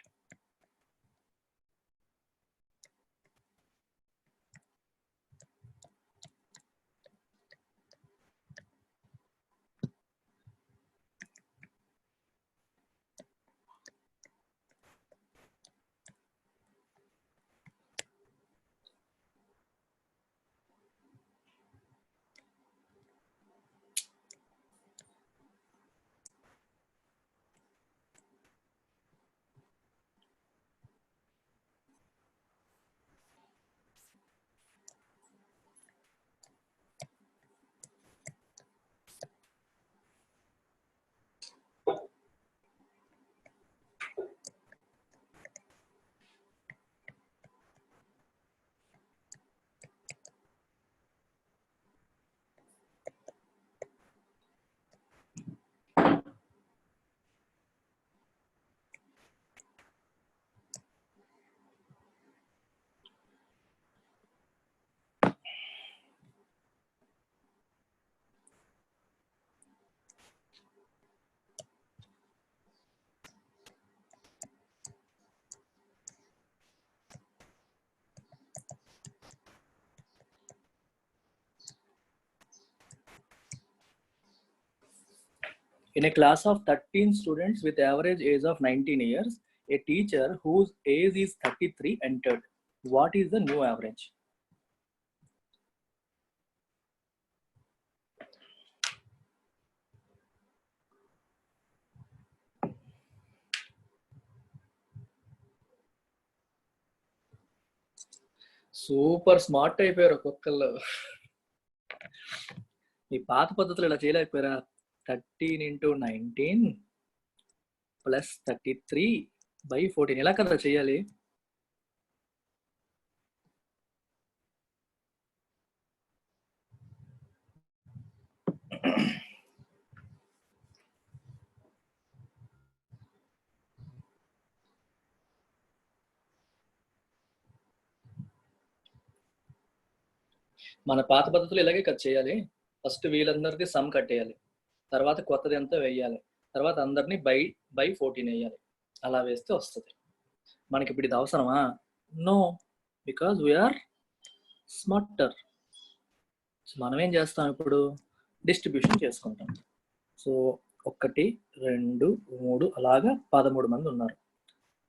In a class of 13 students with average age of 19 years, a teacher whose age is 33 entered. What is the new average? Super smart అయిపోయారు ఒక్కొక్కళ్ళు. ఈ పాత పద్ధతులు ఇలా చేయలేకపోయారా? 13 × 19 + 33/14 ఇలా కదా చేయాలి. మన పాత పద్ధతులు ఇలాగే కట్ చేయాలి. ఫస్ట్ వీళ్ళందరికీ సమ్ కట్టేయాలి, తర్వాత కొత్తది ఎంత వేయాలి, తర్వాత అందరినీ బై 14 వేయాలి. అలా వేస్తే వస్తుంది. మనకి ఇప్పుడు ఇది అవసరమా? No, because we're smarter. మనం ఏం చేస్తాం ఇప్పుడు? డిస్ట్రిబ్యూషన్ చేసుకుంటాం. సో 1 2 3 అలాగా 13 మంది ఉన్నారు.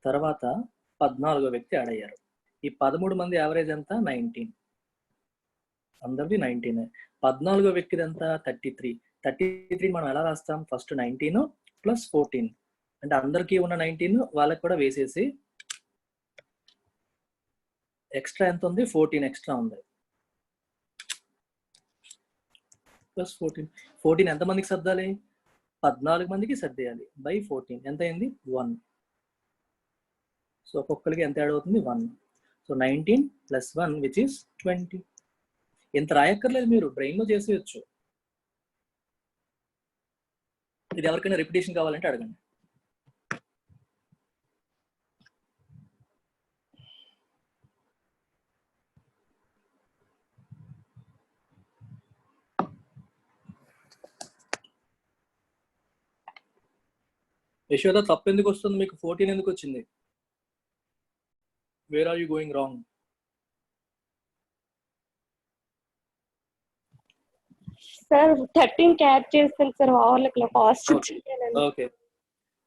తర్వాత 14వ వ్యక్తి యాడ్ అయ్యారు. ఈ 13 మంది యావరేజ్ ఎంత? 19. అందరిది 19. 14వ వ్యక్తిది ఎంత? 33. 33 మనం ఎలా రాస్తాం? ఫస్ట్ 19 ప్లస్ 14, అంటే అందరికీ ఉన్న 19 వాళ్ళకి కూడా వేసేసి ఎక్స్ట్రా ఎంత ఉంది? 14 ఎక్స్ట్రా ఉంది. ప్లస్ 14 ఎంతమందికి సర్దాలి? 14 మందికి సర్దేయాలి. బై 14 ఎంత అయింది? 1. సో ఒక్కొక్కరికి ఎంత యాడ్ అవుతుంది? 1. So 19 plus 1 which is 20. ఎంత రాయక్కర్లేదు, మీరు బ్రెయిన్లో చేసేయచ్చు. ఇది ఎవరికైనా రిపిటేషన్ కావాలంటే అడగండి. యశోద, తప్పు ఎందుకు వస్తుంది మీకు? 14 ఎందుకు వచ్చింది? Where are you going wrong? Sir 13 catch చేస్తాను సార్, వాళ్ళకి ఫాస్ట్. ఓకే,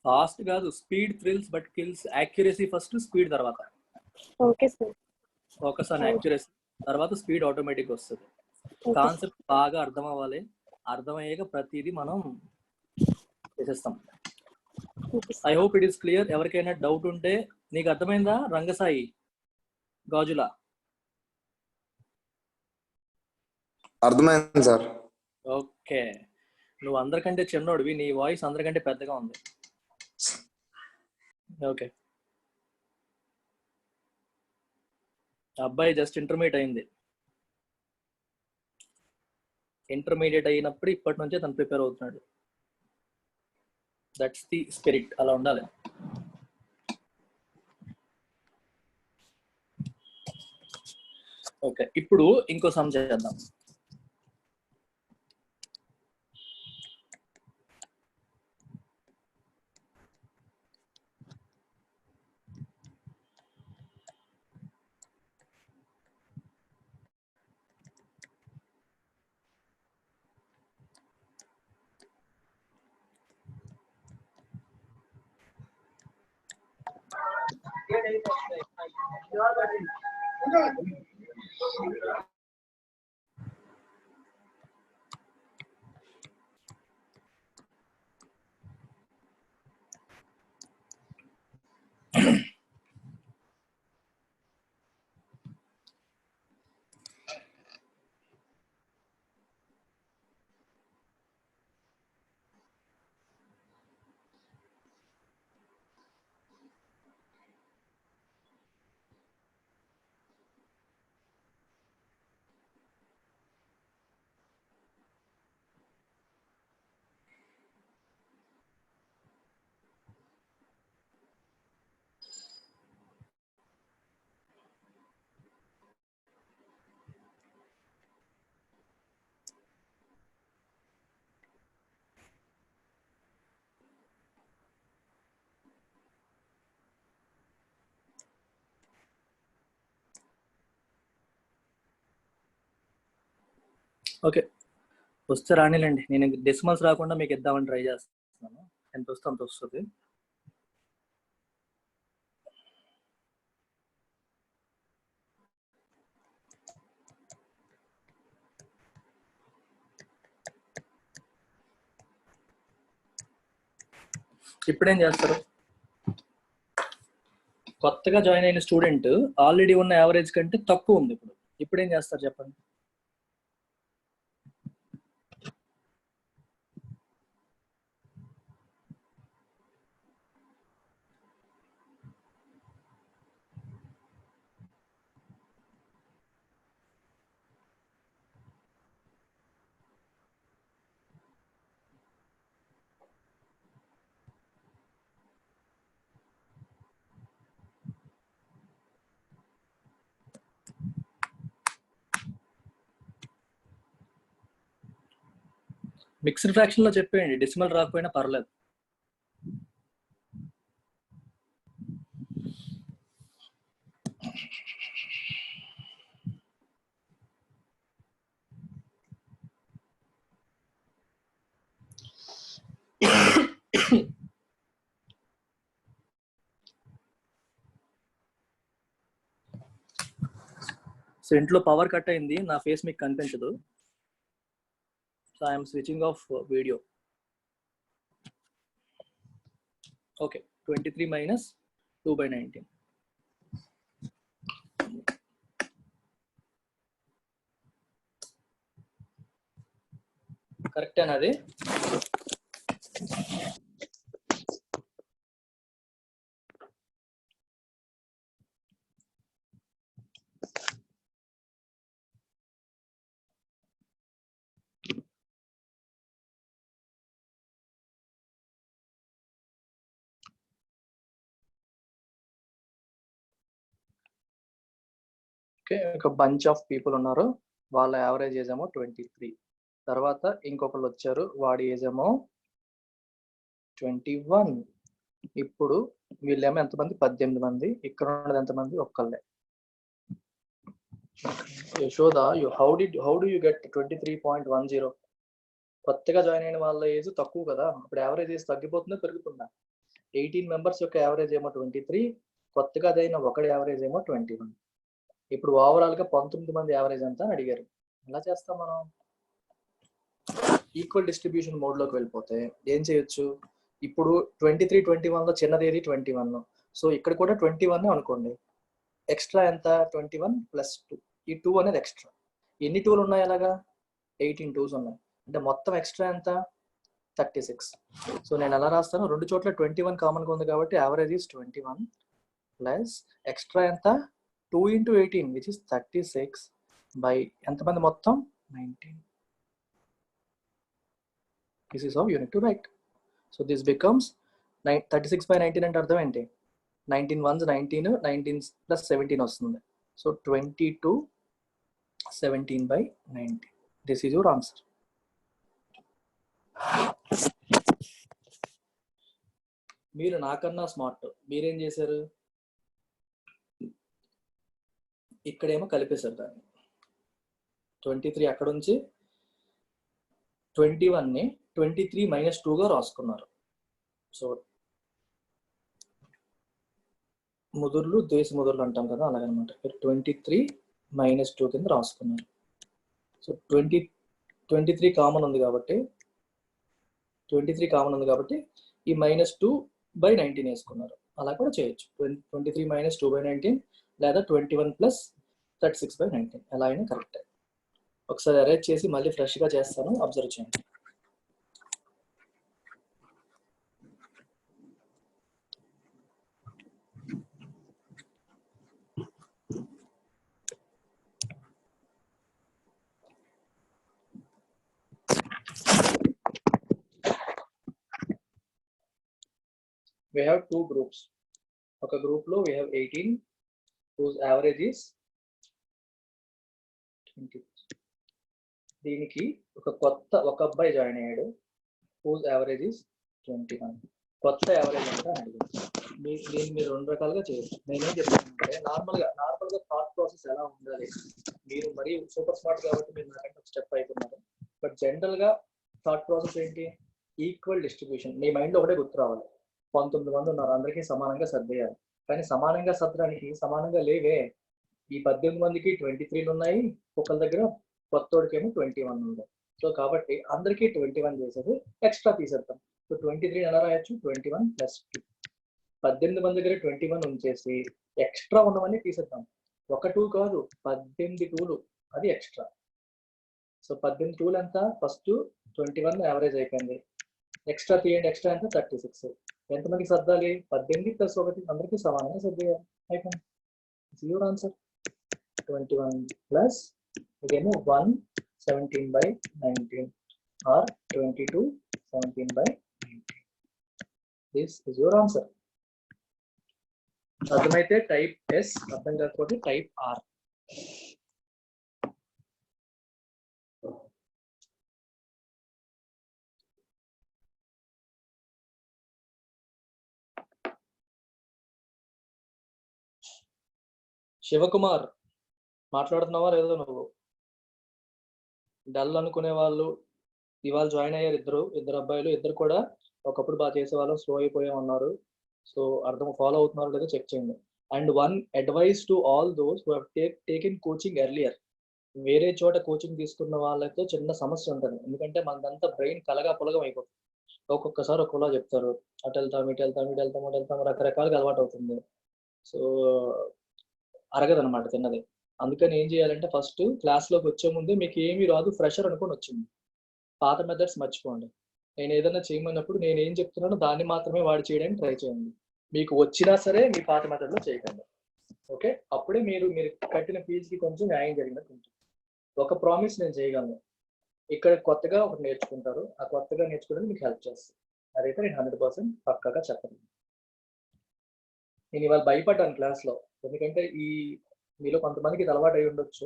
ఫాస్ట్ కాదు, speed thrills but kills. Accuracy first, speed తర్వాత. Okay sir. Focus on accuracy, తర్వాత స్పీడ్ ఆటోమేటిక్ వస్తుంది. కాన్సెప్ట్ బాగా అర్థం అవ్వాలి. అర్థమయ్యాక ప్రతిదీ మనం చేసేస్తాం. I hope it is clear. ఎవరికైనా డౌట్ ఉంటే, నీకు అర్థమైందా రంగసాయి గాజులా? అర్థమైంది సార్. ఓకే, నువ్వు అందరికంటే చిన్నోడివి, నీ వాయిస్ అందరికంటే పెద్దగా ఉంది. ఓకే, అబ్బాయి జస్ట్ ఇంటర్మీడియట్ అయింది. ఇంటర్మీడియట్ అయినప్పుడు ఇప్పటి నుంచే తను ప్రిపేర్ అవుతున్నాడు. దట్స్ ది స్పిరిట్, అలా ఉండాలి. ఓకే, ఇప్పుడు ఇంకో సమ్ చేద్దాం. ఓకే, వస్తే రానిలేండి. నేను డెసిమల్స్ రాకుండా మీకు ఇద్దామని ట్రై చేస్తున్నాను. ఎంత వస్తే అంత వస్తుంది. ఇప్పుడేం చేస్తారు? కొత్తగా జాయిన్ అయిన స్టూడెంట్ ఆల్రెడీ ఉన్న యావరేజ్ కంటే తక్కువ ఉంది. ఇప్పుడేం చేస్తారు చెప్పండి? మిక్స్డ్ ఫ్రాక్షన్ లో చెప్పేయండి, డెసిమల్ రాకపోయినా పర్లేదు. సో ఇంట్లో పవర్ కట్ అయింది, నా ఫేస్ మీకు కనిపించదు. So I'm switching of video. Okay, 23 minus 2/19. కరెక్టేనా అది? ఓకే, ఒక బంచ్ ఆఫ్ పీపుల్ ఉన్నారు, వాళ్ళ యావరేజ్ ఏజ్ ఏమో 23. తర్వాత ఇంకొకళ్ళు వచ్చారు, వాడి ఏజ్ ఏమో 21. ఇప్పుడు వీళ్ళేమో ఎంతమంది? 18 మంది. ఇక్కడ ఉన్నది ఎంతమంది? ఒక్కళ్ళే. Yashoda, how do you get 23.10? కొత్తగా జాయిన్ అయిన వాళ్ళ ఏజ్ తక్కువ కదా, ఇప్పుడు యావరేజ్ ఏజ్ తగ్గిపోతుందా పెరుగుతుందా? 18 మెంబర్స్ యొక్క యావరేజ్ ఏమో 23, కొత్తగా అదైన ఒకటి యావరేజ్ ఏమో 21. ఇప్పుడు ఓవరాల్ గా 19 మంది యావరేజ్ ఎంత అని అడిగారు. ఎలా చేస్తాం మనం? ఈక్వల్ డిస్ట్రిబ్యూషన్ మోడ్ లోకి వెళ్ళిపోతే ఏం చేయొచ్చు? ఇప్పుడు 23, 21 లో చిన్నది ఏది? 21. సో ఇక్కడ కూడా 21 అనుకోండి. ఎక్స్ట్రా ఎంత? 21 + 2. ఈ 2 అనేది ఎక్స్ట్రా. ఎన్ని 2లు ఉన్నాయి అలాగా? 18 2s ఉన్నాయి. అంటే మొత్తం ఎక్స్ట్రా ఎంత? 36. సో నేను ఎలా రాస్తాను? రెండు చోట్ల 21 కామన్ గా ఉంది కాబట్టి యావరేజ్ ఈస్ 21 ప్లస్ ఎక్స్ట్రా ఎంత? 2 × 18 which is 36 by ఎంతమంది మొత్తం? 19. This is how you need to write. So this becomes 36 by 19 అంటే అర్థం ఏంటి? 19 1s 19, 19 + 17 వస్తుంది. So 22 17 by 19. This is your answer. మీరు నాకన్నా స్మార్ట్. మీరేం చేశారు? ఇక్కడేమో కలిపేశారు దాన్ని. 23 అక్కడ నుంచి 21ని 23 - 2గా రాసుకున్నారు. సో ముదుర్లు దేశ ముదుర్లు అంటాం కదా, అలాగనమాట. 23 - 2 కింద రాసుకున్నారు. సో 23 కామన్ ఉంది కాబట్టి ఈ -2/19 వేసుకున్నారు. అలా కూడా చేయొచ్చు. 23 - 2/19 లేదా 21 + 36/19 ఎలా అయినా కరెక్టే. ఒకసారి అరేంజ్ చేసి మళ్ళీ ఫ్రెష్గా చేస్తాను, అబ్జర్వ్ చేయండి. We have two groups. ఒక గ్రూప్ లో we have 18 whose average is 20. దీనికి ఒక అబ్బాయి జాయిన్ అయ్యాడు, whose average is 21. కొత్త యావరేజ్ ఎంత అని అడిగాను. దీన్ని మీరు రెండు రకాలుగా చేయొచ్చు. నేనేం చెప్తానంటే నార్మల్గా థాట్ ప్రాసెస్ ఎలా ఉండాలి. మీరు మరీ సూపర్ స్మార్ట్ కాబట్టి మీరు నాకంటే ఒక స్టెప్ అయిపోతున్నారు. బట్ జనరల్ గా థాట్ ప్రాసెస్ ఏంటి? Equal distribution. మీ మైండ్ ఒకటే గుర్తు రావాలి. 19 మంది ఉన్నారు, అందరికీ సమానంగా సర్దేయాలి. కానీ సమానంగా సర్దడానికి సమానంగా లేవే. ఈ 18 మందికి 23లు ఉన్నాయి, ఒకళ్ళ దగ్గర కొత్తోడికేమో 21 ఉంది. సో కాబట్టి అందరికీ 21 చేసేది, ఎక్స్ట్రా తీసేద్దాం. సో 23 ఎలా రాయొచ్చు? 21 + 2. 18 మంది దగ్గర 21 ఉంచేసి ఎక్స్ట్రా ఉన్నవన్నీ తీసేద్దాం. ఒక 2 కాదు, 18 2లు, అది ఎక్స్ట్రా. సో 18 2లు ఎంత? ఫస్ట్ 21 యావరేజ్ అయిపోయింది. ఎక్స్ట్రా తీయండి, ఎక్స్ట్రా ఎంత? 36. ఎంతమందికి సర్దాలి? 18 + 1 అందరికీ సమానంగా సర్దేయాలి. అయిపోయింది. యువర్ ఆన్సర్ 21 ప్లస్ ఇదేమో 1 17/19 or 22 17/19. This is your answer. అర్థమైతే టైప్ ఎస్, అర్థం కాకపోతే టైప్ ఆర్. శివకుమార్ మాట్లాడుతున్నావా లేదో నువ్వు? డల్ అనుకునే వాళ్ళు ఇవాళ జాయిన్ అయ్యారు, ఇద్దరు అబ్బాయిలు. ఇద్దరు కూడా ఒకప్పుడు బాగా చేసేవాళ్ళం, స్లో అయిపోయా ఉన్నారు. సో అర్థం ఫాలో అవుతున్నారో లేదో చెక్ చేయండి. And one advice to all those who have taken coaching earlier. వేరే చోట కోచింగ్ తీసుకున్న వాళ్ళతో చిన్న సమస్య ఉంటుంది. ఎందుకంటే మనదంతా బ్రెయిన్ కలగా పులగం అయిపోతుంది. ఒక్కొక్కసారి ఒక్కోలా చెప్తారు. అటు వెళ్తాం, ఇటు వెళ్తాం, ఇటు వెళ్తాం, అటు వెళ్తాం, రకరకాలుగా అలవాటు అవుతుంది. సో అరగదనమాట తిన్నది. అందుకని ఏం చేయాలంటే ఫస్ట్ క్లాస్లోకి వచ్చే ముందు మీకు ఏమీ రాదు, ఫ్రెషర్ అనుకొని వచ్చింది, పాత మెథడ్స్ మర్చిపోండి. నేను ఏదైనా చేయమన్నప్పుడు నేను ఏం చెప్తున్నానో దాన్ని మాత్రమే వాడు చేయడానికి ట్రై చేయండి. మీకు వచ్చినా సరే మీ పాత మెథడ్లో చేయకండి. ఓకే, అప్పుడే మీరు కట్టిన ఫీజుకి కొంచెం న్యాయం జరిగినట్టు ఉంటుంది. ఒక ప్రామిస్ నేను చేయగలను, ఇక్కడ కొత్తగా ఒకటి నేర్చుకుంటారు, ఆ కొత్తగా నేర్చుకోవడానికి మీకు హెల్ప్ చేస్తుంది. అదైతే నేను 100% పక్కాగా చెప్పను. నేను ఇవాళ భయపడ్డాను క్లాస్లో, ఎందుకంటే మీలో కొంతమందికి ఇది అలవాటు అయి ఉండొచ్చు,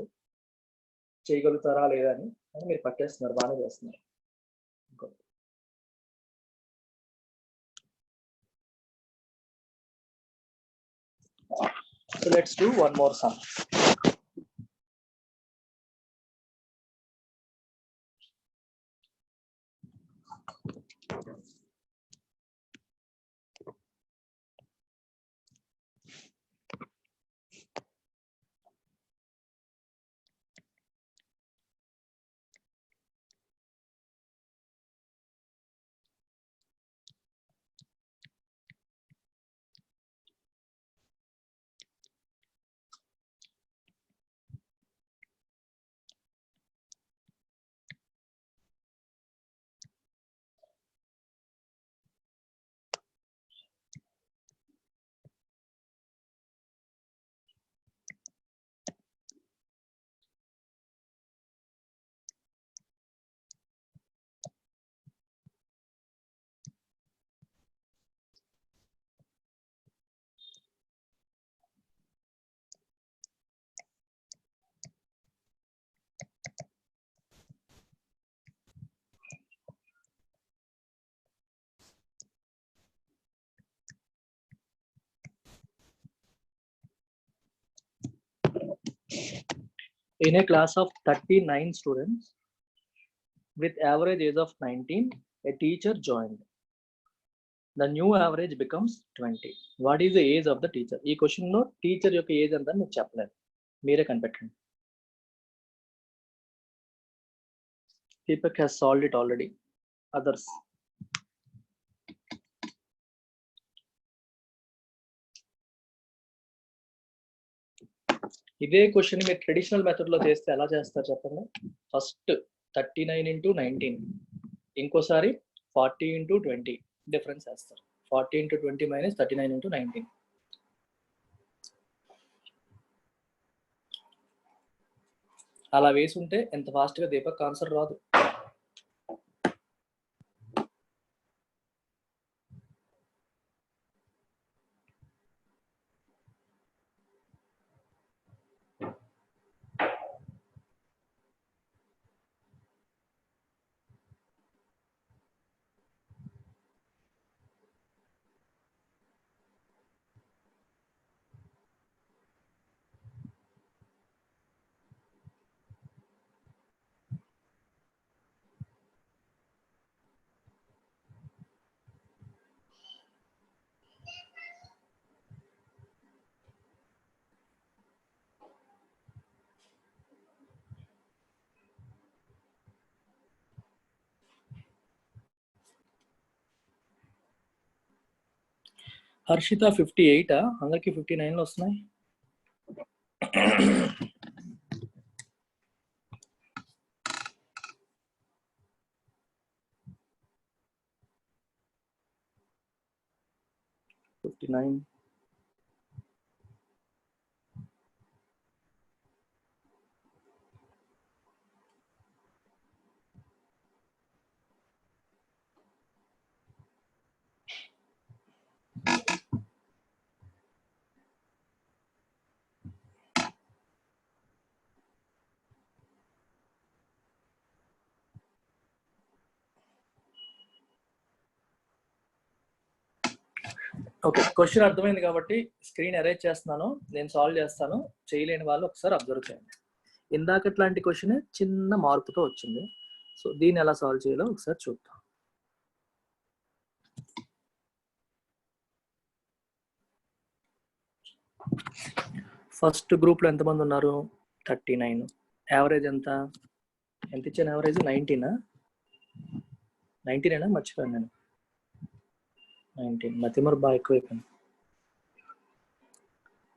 చేయగలుగుతారా లేదా అని. కానీ మీరు పట్టేస్తున్నారు, బాగానే చేస్తున్నారు. So let's do one more sum. In a class of 39 students with average age of 19, a teacher joined. The new average becomes 20. What is the age of the teacher? ఈ క్వశ్చన్ లో టీచర్ యొక్క age అంతా మీకు చెప్పలేదు, మీరే కనిపెట్టండి. Deepak has solved it already. Others? ఇదే question మీరు traditional method లో చేస్తే ఎలా చేస్తారు చెప్పండి. ఫస్ట్ 39 into 19, ఇంకోసారి 40 into 20 డిఫరెన్స్ వేస్తారు. 40 into 20 minus 39 into 19. అలా వేసి ఉంటే ఎంత ఫాస్ట్ గా దీపక్ ఆన్సర్ రాదు. హర్షిత 58, అందరికి 59 వస్తున్నాయి. ఓకే, క్వశ్చన్ అర్థమైంది కాబట్టి స్క్రీన్ అరేంజ్ చేస్తున్నాను, నేను సాల్వ్ చేస్తాను. చేయలేని వాళ్ళు ఒకసారి అబ్జర్వ్ చేయండి. ఇందాకట్లాంటి క్వశ్చన్ చిన్న మార్పుతో వచ్చింది. సో దీన్ని ఎలా సాల్వ్ చేయాలో ఒకసారి చూద్దాం. ఫస్ట్ గ్రూప్ లో ఎంతమంది ఉన్నారు? 39. యావరేజ్ ఎంత ఇచ్చాను? యావరేజ్ 19. 19 మర్చిపోయాను నేను. 19 మతిమరు బాగా ఎక్కువైపోయింది.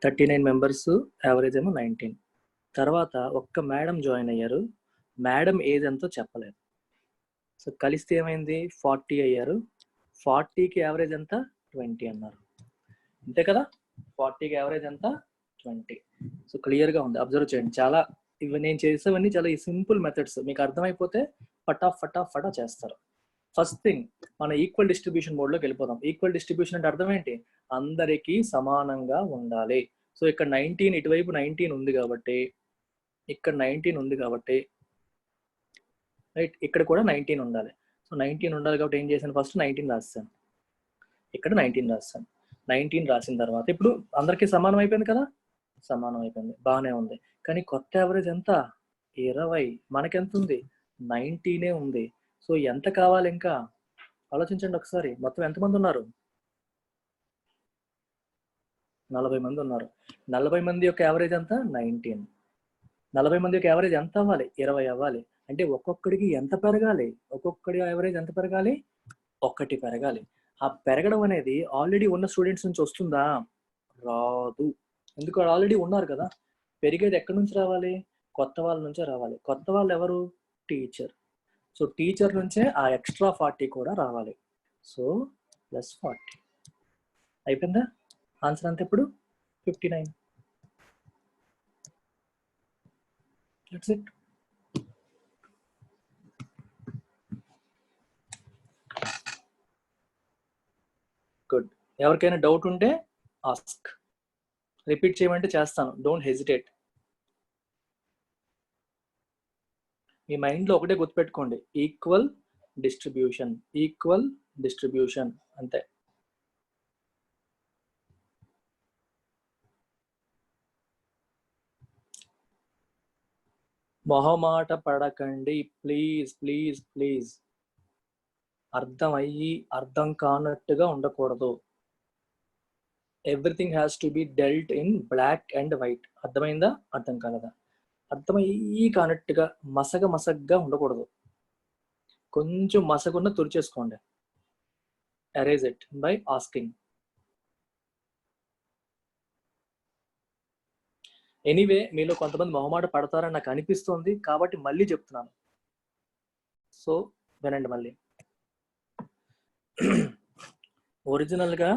39 మెంబర్స్, యావరేజ్ ఏమో 19. తర్వాత ఒక్క మేడం జాయిన్ అయ్యారు. మేడం ఏజ్ ఎంతో చెప్పలేదు. సో కలిస్తే ఏమైంది? 40 అయ్యారు. 40కి యావరేజ్ ఎంత? 20 అన్నారు. అంతే కదా? 40కి యావరేజ్ ఎంత? 20. సో క్లియర్ గా ఉంది, అబ్జర్వ్ చేయండి. చాలా ఇవి నేను చేసేవన్నీ చాలా సింపుల్ మెథడ్స్, మీకు అర్థమైపోతే ఫటా ఫటా ఫటా చేస్తారు. ఫస్ట్ థింగ్, మన ఈక్వల్ డిస్ట్రిబ్యూషన్ మోడ్ లోకి వెళ్ళిపోదాం. ఈక్వల్ డిస్ట్రిబ్యూషన్ అంటే అర్థం ఏంటి? అందరికీ సమానంగా ఉండాలి. సో ఇక్కడ 19, ఇటువైపు 19 ఉంది కాబట్టి, ఇక్కడ 19 ఉంది కాబట్టి, రైట్, ఇక్కడ కూడా 19 ఉండాలి. సో 19 ఉండాలి కాబట్టి ఏం చేశాను? ఫస్ట్ 19 రాస్తాను, ఇక్కడ 19 రాస్తాను. 19 రాసిన తర్వాత ఇప్పుడు అందరికీ సమానం అయిపోయింది కదా? సమానం అయిపోయింది, బాగానే ఉంది. కానీ కొత్త యావరేజ్ ఎంత? 20. మనకెంత ఉంది? 19 ఉంది. సో ఎంత కావాలి ఇంకా? ఆలోచించండి ఒకసారి. మొత్తం ఎంతమంది ఉన్నారు? 40 మంది ఉన్నారు. 40 మంది యొక్క యావరేజ్ ఎంత? 19. 40 మంది యొక్క యావరేజ్ ఎంత అవ్వాలి? 20 అవ్వాలి. అంటే ఒక్కొక్కడికి ఎంత పెరగాలి? ఒక్కొక్కడి యావరేజ్ ఎంత పెరగాలి? 1 పెరగాలి. ఆ పెరగడం అనేది ఆల్రెడీ ఉన్న స్టూడెంట్స్ నుంచి వస్తుందా? రాదు. ఎందుకు? ఆల్రెడీ ఉన్నారు కదా. పెరిగేది ఎక్కడి నుంచి రావాలి? కొత్త వాళ్ళ నుంచే రావాలి. కొత్త వాళ్ళు ఎవరు? టీచర్. సో టీచర్ నుంచే ఆ ఎక్స్ట్రా 40 కూడా రావాలి. సో +40 అయిపోయిందా? ఆన్సర్ అంత ఇప్పుడు 59. That's it. గుడ్. ఎవరికైనా డౌట్ ఉంటే ఆస్క్. రిపీట్ చేయమంటే చేస్తాను, డోంట్ హెజిటేట్. మీ మైండ్లో ఒకటే గుర్తుపెట్టుకోండి, ఈక్వల్ డిస్ట్రిబ్యూషన్, ఈక్వల్ డిస్ట్రిబ్యూషన్, అంతే. మొహమాట పడకండి, ప్లీజ్ ప్లీజ్ ప్లీజ్. అర్థం అయ్యి అర్థం కానట్టుగా ఉండకూడదు. Everything has to be dealt in black and white. అర్థమైందా? అర్థం కాలేదా? అర్థమయ్యి కానట్టుగా మసగ్గా ఉండకూడదు. కొంచెం మసగున్న తుడిచేసుకోండి. Erase it by asking. Anyway, మీలో కొంతమంది మొహమాట పడతారని నాకు అనిపిస్తోంది కాబట్టి మళ్ళీ చెప్తున్నాను. సో వినండి మళ్ళీ. ఒరిజినల్గా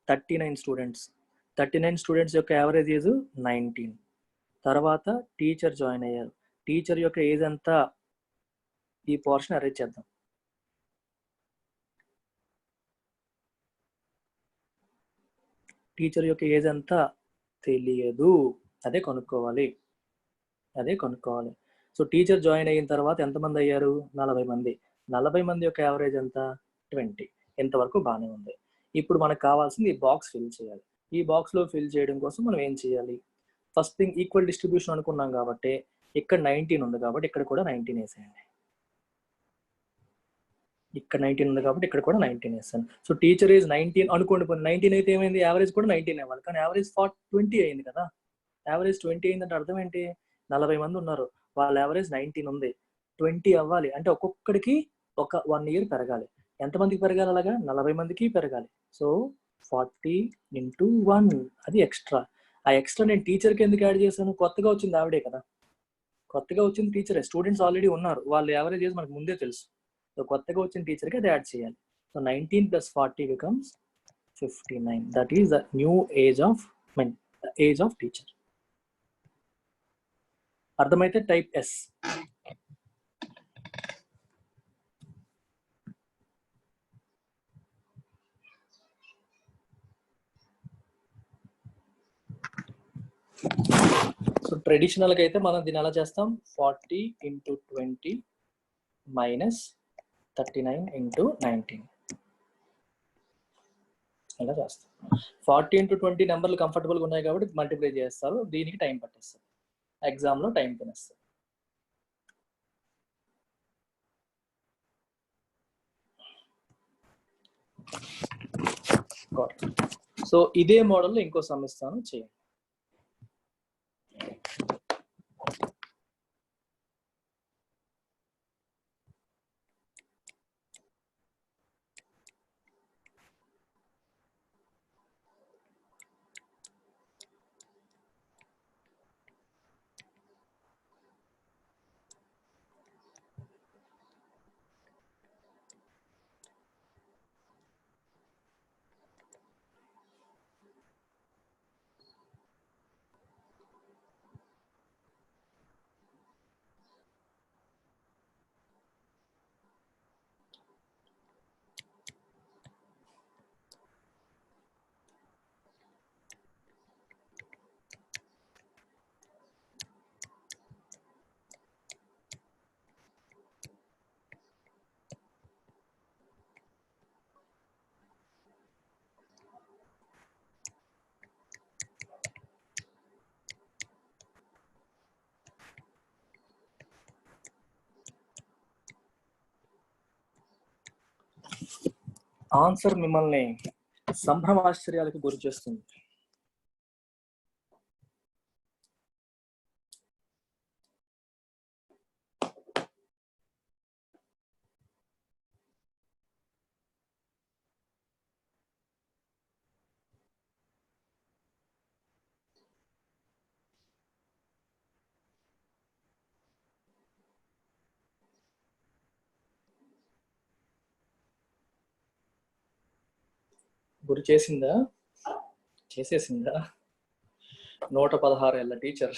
39 స్టూడెంట్స్. 39 స్టూడెంట్స్ యొక్క యావరేజ్ ఏజ్ 19. తర్వాత టీచర్ జాయిన్ అయ్యారు. టీచర్ యొక్క ఏజ్ ఎంత? ఈ పోర్షన్ అరేంజ్ చేద్దాం. టీచర్ యొక్క ఏజ్ ఎంత తెలియదు, అదే కనుక్కోవాలి. సో టీచర్ జాయిన్ అయిన తర్వాత ఎంతమంది అయ్యారు? 40 మంది. 40 మంది యొక్క యావరేజ్ ఎంత? 20. ఎంతవరకు బాగానే ఉంది. ఇప్పుడు మనకు కావాల్సింది ఈ బాక్స్ ఫిల్ చేయాలి. ఈ బాక్స్లో ఫిల్ చేయడం కోసం మనం ఏం చేయాలి? ఫస్ట్ థింగ్, ఈక్వల్ డిస్ట్రిబ్యూషన్ అనుకున్నాం కాబట్టి ఇక్కడ 19 ఉంది కాబట్టి ఇక్కడ కూడా 19 వేసేయండి. ఇక్కడ 19 ఉంది కాబట్టి ఇక్కడ కూడా 19 వేస్తాను. సో టీచర్ ఏజ్ 19 అనుకోండి. 19 అయితే ఏమైంది? యావరేజ్ కూడా 19 అవ్వాలి. కానీ యావరేజ్ 20 అయింది కదా. యావరేజ్ 20 అయిందంటే అర్థం ఏంటి? 40 మంది ఉన్నారు, వాళ్ళ యావరేజ్ 19 ఉంది. 20 అవ్వాలి అంటే ఒక్కొక్కడికి ఒక 1 ఇయర్ పెరగాలి. ఎంతమందికి పెరగాలి? అలాగా 40 మందికి పెరగాలి. సో 40 × 1, అది ఎక్స్ట్రా. ఆ ఎక్స్ట్రా నేను టీచర్కి ఎందుకు యాడ్ చేశాను? కొత్తగా వచ్చింది ఆవిడే కదా. కొత్తగా వచ్చింది టీచరే. స్టూడెంట్స్ ఆల్రెడీ ఉన్నారు, వాళ్ళ యావరేజ్ ఏజ్ మనకు ముందే తెలుసు. సో కొత్తగా వచ్చిన టీచర్కి అది యాడ్ చేయాలి. So 19 + 40 becomes 59. That is the new age of age of teacher. అర్థమైతే టైప్ ఎస్. సో ట్రెడిషనల్గా అయితే మనం దీన్ని ఎలా చేస్తాం? 40 × 20 - 39 × 19. ఇలా చేస్తారు. 40 into 20 నెంబర్లు కంఫర్టబుల్గా ఉన్నాయి కాబట్టి మల్టిప్లై చేస్తారు, దీనికి టైం పట్టేస్తారు, ఎగ్జామ్లో టైం తినేస్తారు. సో ఇదే మోడల్లో ఇంకో సమ్ ఇస్తాను, చేయండి. ఆన్సర్ మిమ్మల్ని సంభ్రమాశ్చర్యాలకు గురి చేస్తుంది. గురి చేసిందా, చేసేసిందా? 116 ఏళ్ళ టీచర్.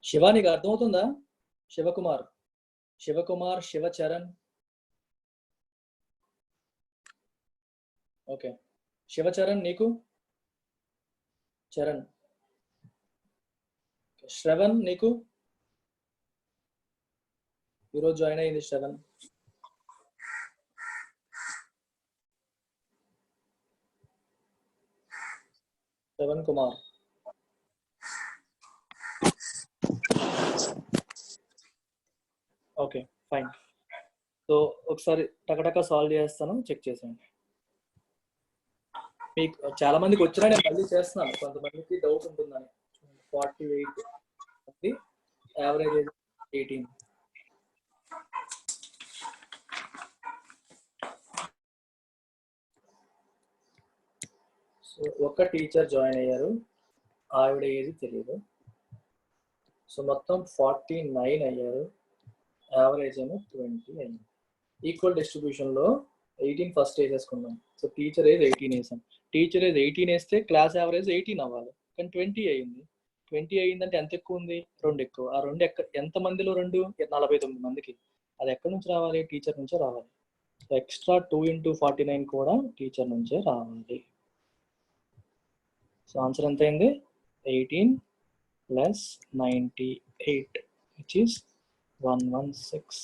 శివ, నీకు అర్థమవుతుందా? శివకుమార్, శివచరణ్. ఓకే, శివచరణ్ నీకు? చరణ్. శ్రవణ్ నీకు? ఈరోజు జాయిన్ అయింది Shravan. Shravan Kumar. Okay, fine. So ఒకసారి టకటక సాల్వ్ చేస్తాను, చెక్ చేసేయండి. మీకు చాలా మందికి వచ్చినా నేను మళ్ళీ చేస్తున్నాను, కొంతమందికి డౌట్ ఉంటుందని. 48, యావరేజ్ 18. సో ఒక టీచర్ జాయిన్ అయ్యారు, ఆవిడ ఏది తెలియదు. సో మొత్తం 49 అయ్యారు, యావరేజ్ ఏమో 20 అయింది. ఈక్వల్ డిస్ట్రిబ్యూషన్లో 18 ఫస్ట్ వేసేసుకున్నాం. సో టీచర్ ఏజ్ 18 వేసాం. టీచర్ ఏజ్ 18 వేస్తే క్లాస్ యావరేజ్ 18 అవ్వాలి, కానీ 20 అయింది. 20 అయిందంటే ఎంత ఎక్కువ ఉంది? 2 ఎక్కువ. ఆ 2 ఎంత మందిలో 2? 49 మందికి. అది ఎక్కడి నుంచి రావాలి? టీచర్ నుంచే రావాలి. సో ఎక్స్ట్రా 2 into 49 కూడా టీచర్ నుంచే రావాలి. సో ఆన్సర్ ఎంత అయింది? 18 plus 98, which is 116.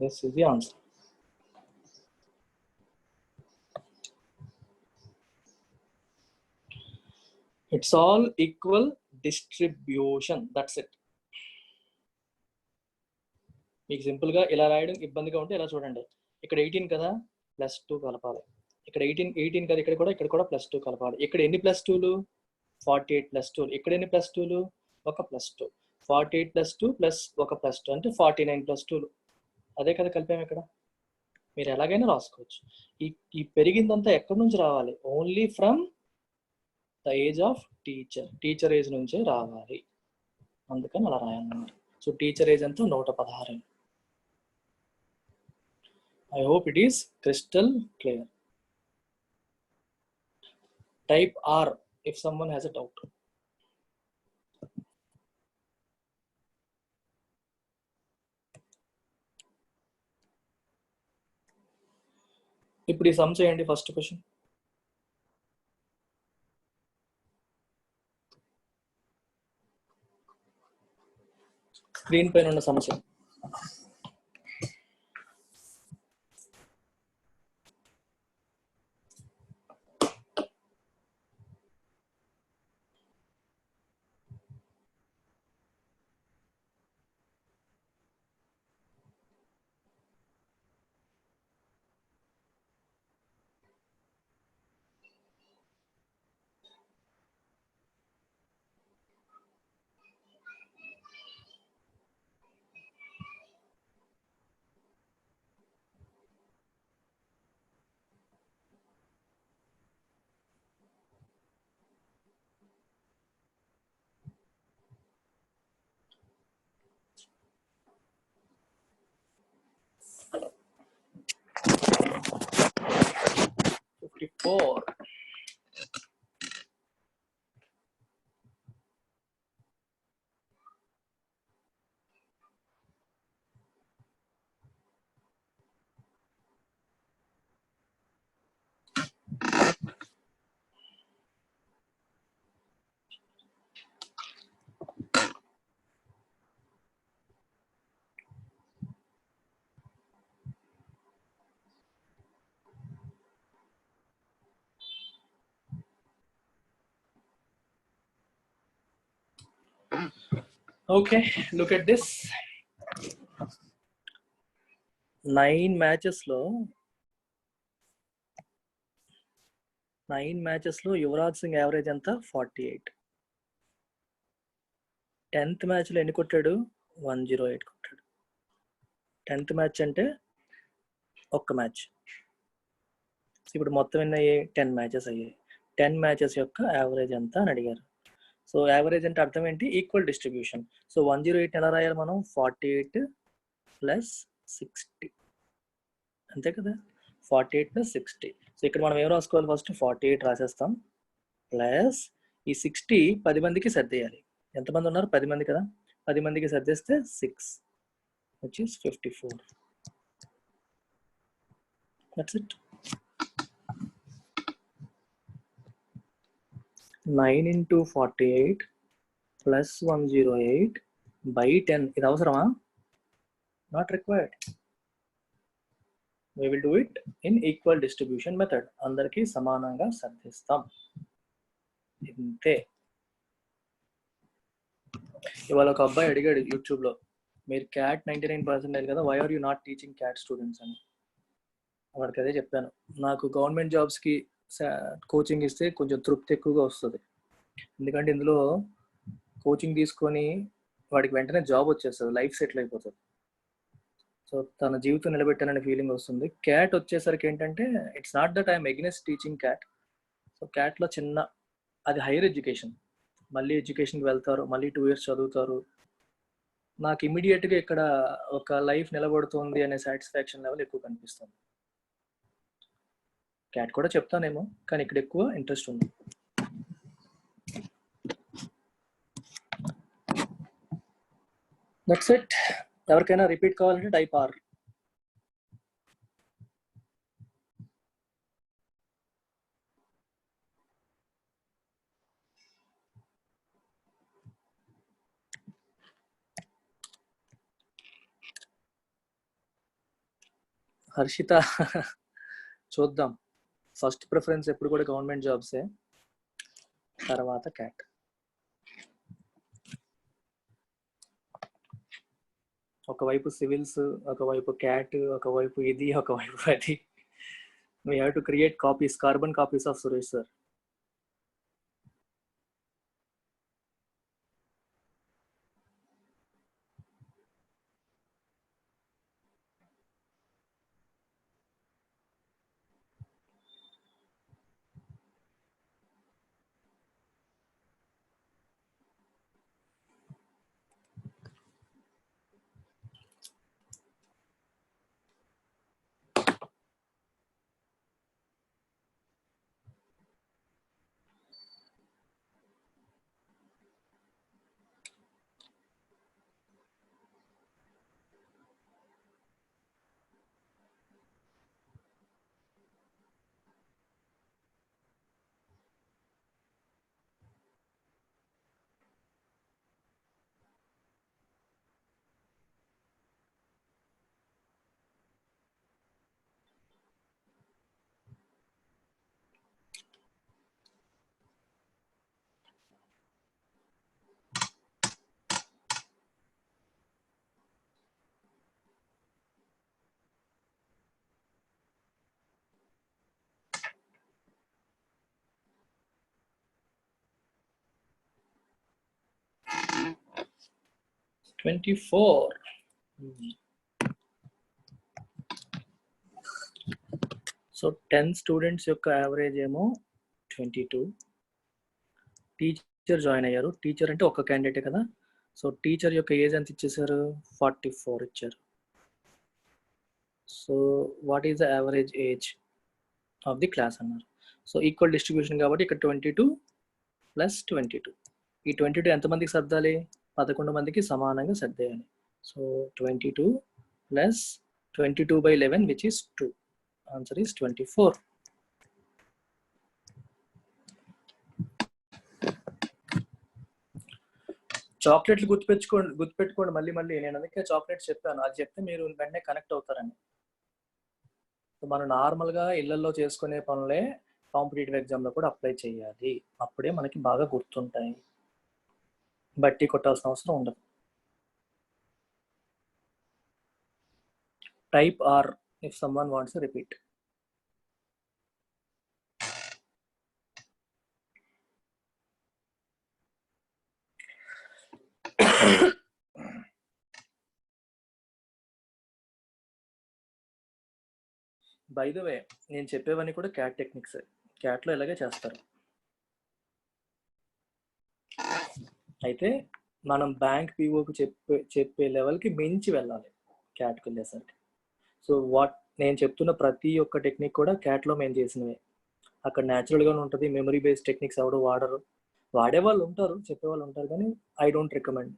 This is the answer. It's all equal distribution. That's it. మీకు సింపుల్గా ఇలా రాయడం ఇబ్బందిగా ఉంటే ఇలా చూడండి. ఇక్కడ 18 కదా, +2 కలపాలి. ఇక్కడ 18 కదా, ఇక్కడ కూడా +2 కలపాలి. ఇక్కడ ఎన్ని +2లు? 48 +2. ఇక్కడ ఎన్ని +2లు? ఒక +2. 48 +2 ప్లస్ ఒక +2 అంటే 49 +2లు. అదే కదా కలిపాము ఇక్కడ. మీరు ఎలాగైనా రాసుకోవచ్చు. ఈ పెరిగిందంతా ఎక్కడి నుంచి రావాలి? Only from the age of teacher. Teacher age నుంచే రావాలి. అందుకని అలా రాయాలన్నమాట. సో టీచర్ ఏజ్ ఎంత 116. I hope it is crystal clear. Type R if someone has a doubt. ఇప్పుడు ఈ సమ్ చేయండి. ఫస్ట్ క్వశ్చన్ స్క్రీన్ పైన ఉన్న సమస్య. Four. Okay, look at this. 9 matches లో యువరాజ్ సింగ్ యావరేజ్ ఎంత? 48. 10th మ్యాచ్ లో ఎన్ని కొట్టాడు? 108 కొట్టాడు. 10th మ్యాచ్ అంటే ఒక్క మ్యాచ్. ఇప్పుడు మొత్తం ఎన్ని అయ్యాయి? 10 మ్యాచెస్ అయ్యాయి. 10 మ్యాచెస్ యొక్క యావరేజ్ ఎంత అని అడిగారు. సో యావరేజ్ అంటే అర్థం ఏంటి? Equal distribution. సో 108 ఎలా రాయాలి మనం? 48 ప్లస్ 60 అంతే కదా. 48 ప్లస్ 60. సో ఇక్కడ మనం ఏం రాసుకోవాలి? ఫస్ట్ 48 రాసేస్తాం ప్లస్ ఈ 60 10 మందికి సర్దేయాలి. ఎంతమంది ఉన్నారు? 10 మంది కదా. 10 మందికి సర్దేస్తే 6 which is 54. That's it. 9 into 48 plus 108 by 10. ఇది అవసరమా? Not required. We will do it in equal distribution method. అందరికీ సమానంగా సర్దిస్తాం. ఇంతే. ఇవాళ ఒక అబ్బాయి అడిగాడు యూట్యూబ్లో, మీరు క్యాట్ 99% కదా, why are you not teaching CAT students అని. వాడికి అదే చెప్పాను, నాకు గవర్నమెంట్ జాబ్స్కి కోచింగ్ ఇస్తే కొంచెం తృప్తి ఎక్కువగా వస్తుంది. ఎందుకంటే ఇందులో కోచింగ్ తీసుకొని వాడికి వెంటనే జాబ్ వచ్చేస్తుంది, లైఫ్ సెటిల్ అయిపోతుంది. సో తన జీవితం నిలబెట్టాలనే ఫీలింగ్ వస్తుంది. క్యాట్ వచ్చేసరికి ఏంటంటే it's not that I'm against teaching CAT. So క్యాట్లో చిన్న అది హైయర్ ఎడ్యుకేషన్, మళ్ళీ ఎడ్యుకేషన్కి వెళ్తారు, మళ్ళీ 2 years చదువుతారు. నాకు ఇమీడియట్గా ఇక్కడ ఒక లైఫ్ నిలబడుతుంది అనే సాటిస్ఫాక్షన్ లెవెల్ ఎక్కువ కనిపిస్తుంది. క్యాట్ కూడా చెప్తానేమో, కానీ ఇక్కడ ఎక్కువ ఇంట్రెస్ట్ ఉంది. That's it. ఎవరికైనా రిపీట్ కావాలంటే టైప్ ఆర్. హర్షిత చూద్దాం. ఫస్ట్ ప్రిఫరెన్స్ ఎప్పుడు కూడా గవర్నమెంట్ జాబ్సే, తర్వాత క్యాట్. ఒకవైపు సివిల్స్, ఒకవైపు క్యాట్, ఒకవైపు ఇది, ఒకవైపు అది. We have to create copies, carbon copies of Suresh sir. 24. So 10 students యొక్క యావరేజ్ ఏమో 22. టీచర్ జాయిన్ అయ్యారు. టీచర్ అంటే ఒక క్యాండిడేటే కదా. సో టీచర్ యొక్క ఏజ్ ఎంత ఇచ్చేసారు? 44 ఇచ్చారు. So what is the average age of the class అన్నారు. సో ఈక్వల్ డిస్ట్రిబ్యూషన్ కాబట్టి ఇక్కడ 22 ప్లస్ 22. ఈ 22 ఎంతమందికి సర్దాలి? 11 మందికి సమానంగా సర్దేయాలి. So 22 plus 22/11 which is 2. Answer is 24. చాక్లెట్లు గుర్తుపెట్టుకోండి మళ్ళీ నేను అందుకే చాక్లెట్స్ చెప్పాను. అది చెప్తే మీరు వెంటనే కనెక్ట్ అవుతారని. మనం నార్మల్గా ఇళ్లలో చేసుకునే పనులే కాంపిటేటివ్ ఎగ్జామ్లో కూడా అప్లై చేయాలి. అప్పుడే మనకి బాగా గుర్తుంటాయి. బట్టి కొట్టాల్సిన అవసరం ఉండదు. Type R if someone wants to repeat. By the way నేను చెప్పేవన్నీ కూడా క్యాట్ టెక్నిక్స్. క్యాట్లో ఇలాగే చేస్తారు. అయితే మనం బ్యాంక్ పీఓకి చెప్పే లెవెల్కి మించి వెళ్ళాలి క్యాట్కి వెళ్ళేసరికి. సో నేను చెప్తున్న ప్రతి ఒక్క టెక్నిక్ కూడా క్యాట్లో మేము చేసినవే. అక్కడ న్యాచురల్గానే ఉంటుంది. మెమరీ బేస్డ్ టెక్నిక్స్ ఎవరు వాడరు. వాడేవాళ్ళు ఉంటారు, చెప్పేవాళ్ళు ఉంటారు, కానీ ఐ డోంట్ రికమెండ్.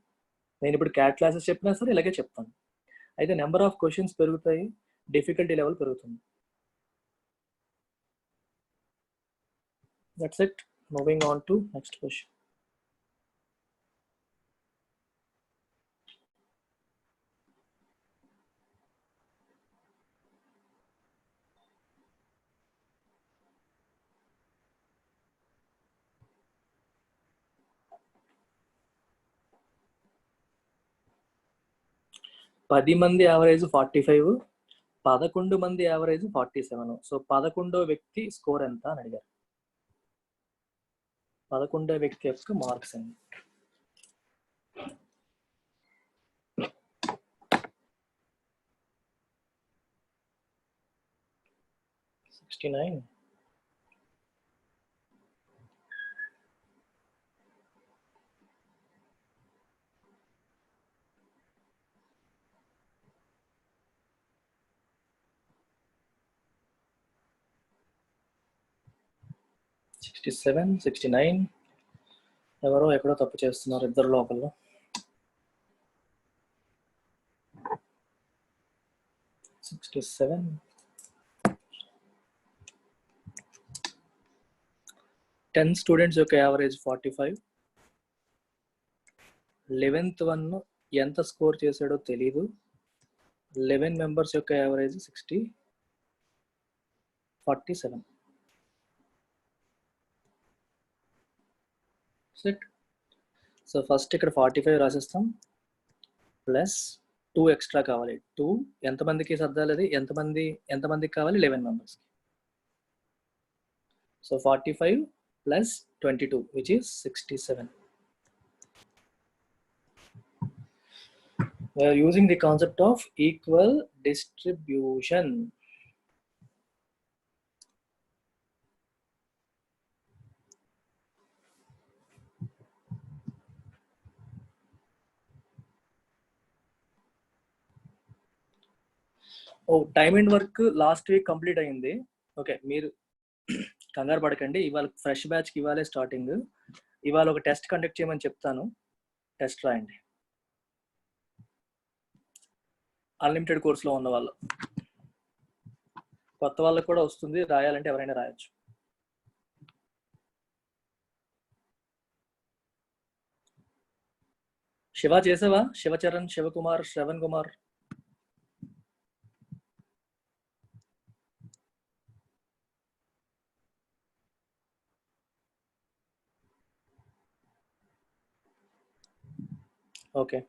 నేను ఇప్పుడు క్యాట్ క్లాసెస్ చెప్పినా సరే ఇలాగే చెప్తాను. అయితే నెంబర్ ఆఫ్ క్వశ్చన్స్ పెరుగుతాయి, డిఫికల్టీ లెవెల్ పెరుగుతుంది. That's it. Moving on to next question. పది మంది యావరేజ్ 45, 11 మంది యావరేజ్ 47. సో 11వ వ్యక్తి స్కోర్ ఎంత అని అడిగారు. 11వ వ్యక్తి యొక్క మార్క్స్ అండి. $67, 69. ఎవరో ఎక్కడో తప్పు చేస్తున్నారు ఇద్దరు లోపల. 67. 10 స్టూడెంట్స్ యొక్క యావరేజ్ 45. 11th వన్ ఎంత స్కోర్ చేశాడో తెలీదు. 11 మెంబర్స్ యొక్క యావరేజ్ 60, 47. సెట్. సో ఫస్ట్ ఇక్కడ 45 రాసిస్తాం, ప్లస్ 2 ఎక్స్ట్రా కావాలి. 2 ఎంతమందికి సర్దాలి? అది ఎంతమందికి కావాలి? 11 మెంబర్స్కి. So 45 plus 22 which is 67. We are using the concept of equal distribution. Time and work last week complete అయింది. ఓకే, మీరు కంగారు పడకండి. ఇవాళ ఫ్రెష్ బ్యాచ్కి ఇవాళే స్టార్టింగ్. ఇవాళ ఒక టెస్ట్ కండక్ట్ చేయమని చెప్తాను. టెస్ట్ రాయండి. అన్లిమిటెడ్ కోర్సులో ఉన్న వాళ్ళు, కొత్త వాళ్ళకి కూడా వస్తుంది, రాయాలంటే ఎవరైనా రాయొచ్చు. శివ చేసావా? శివచరణ్, శివకుమార్, శ్రవణ్ కుమార్. ఓకే,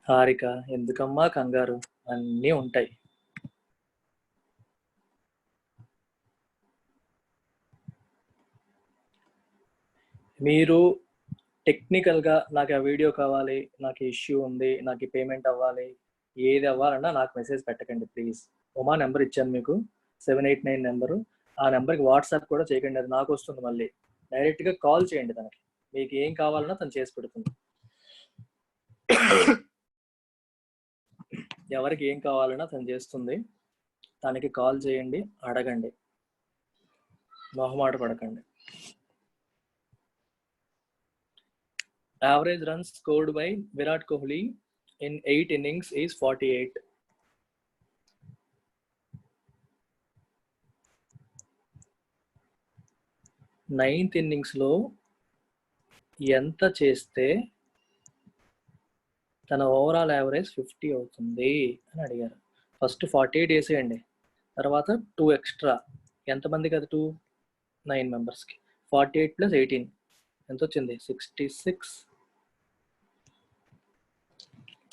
హారిక, ఎందుకమ్మా కంగారు, అన్నీ ఉంటాయి. మీరు టెక్నికల్గా నాకు ఆ వీడియో కావాలి, నాకు ఇష్యూ ఉంది, నాకు ఈ పేమెంట్ అవ్వాలి, ఏది అవ్వాలన్నా నాకు మెసేజ్ పెట్టకండి ప్లీజ్. ఉమా నెంబర్ ఇచ్చాను మీకు, 789 నెంబరు. ఆ నెంబర్కి వాట్సాప్ కూడా చేయకండి, అది నాకు వస్తుంది. మళ్ళీ డైరెక్ట్గా కాల్ చేయండి తనకి, మీకు ఏం కావాలన్నా తను చేసి పెడుతుంది. ఎవరికి ఏం కావాలన్నా తను చేస్తుంది. తనకి కాల్ చేయండి, అడగండి, మొహమాట పడకండి. Average runs scored by Virat Kohli in 8 innings is 48. Ninth ఇన్నింగ్స్లో ఎంత చేస్తే తన ఓవరాల్ యావరేజ్ 50 అవుతుంది అని అడిగారు. ఫస్ట్ 48 వేసేయండి, తర్వాత 2 ఎక్స్ట్రా. ఎంతమందికి అది? 9 మెంబర్స్కి. 48 + 18 ఎంత వచ్చింది? 66.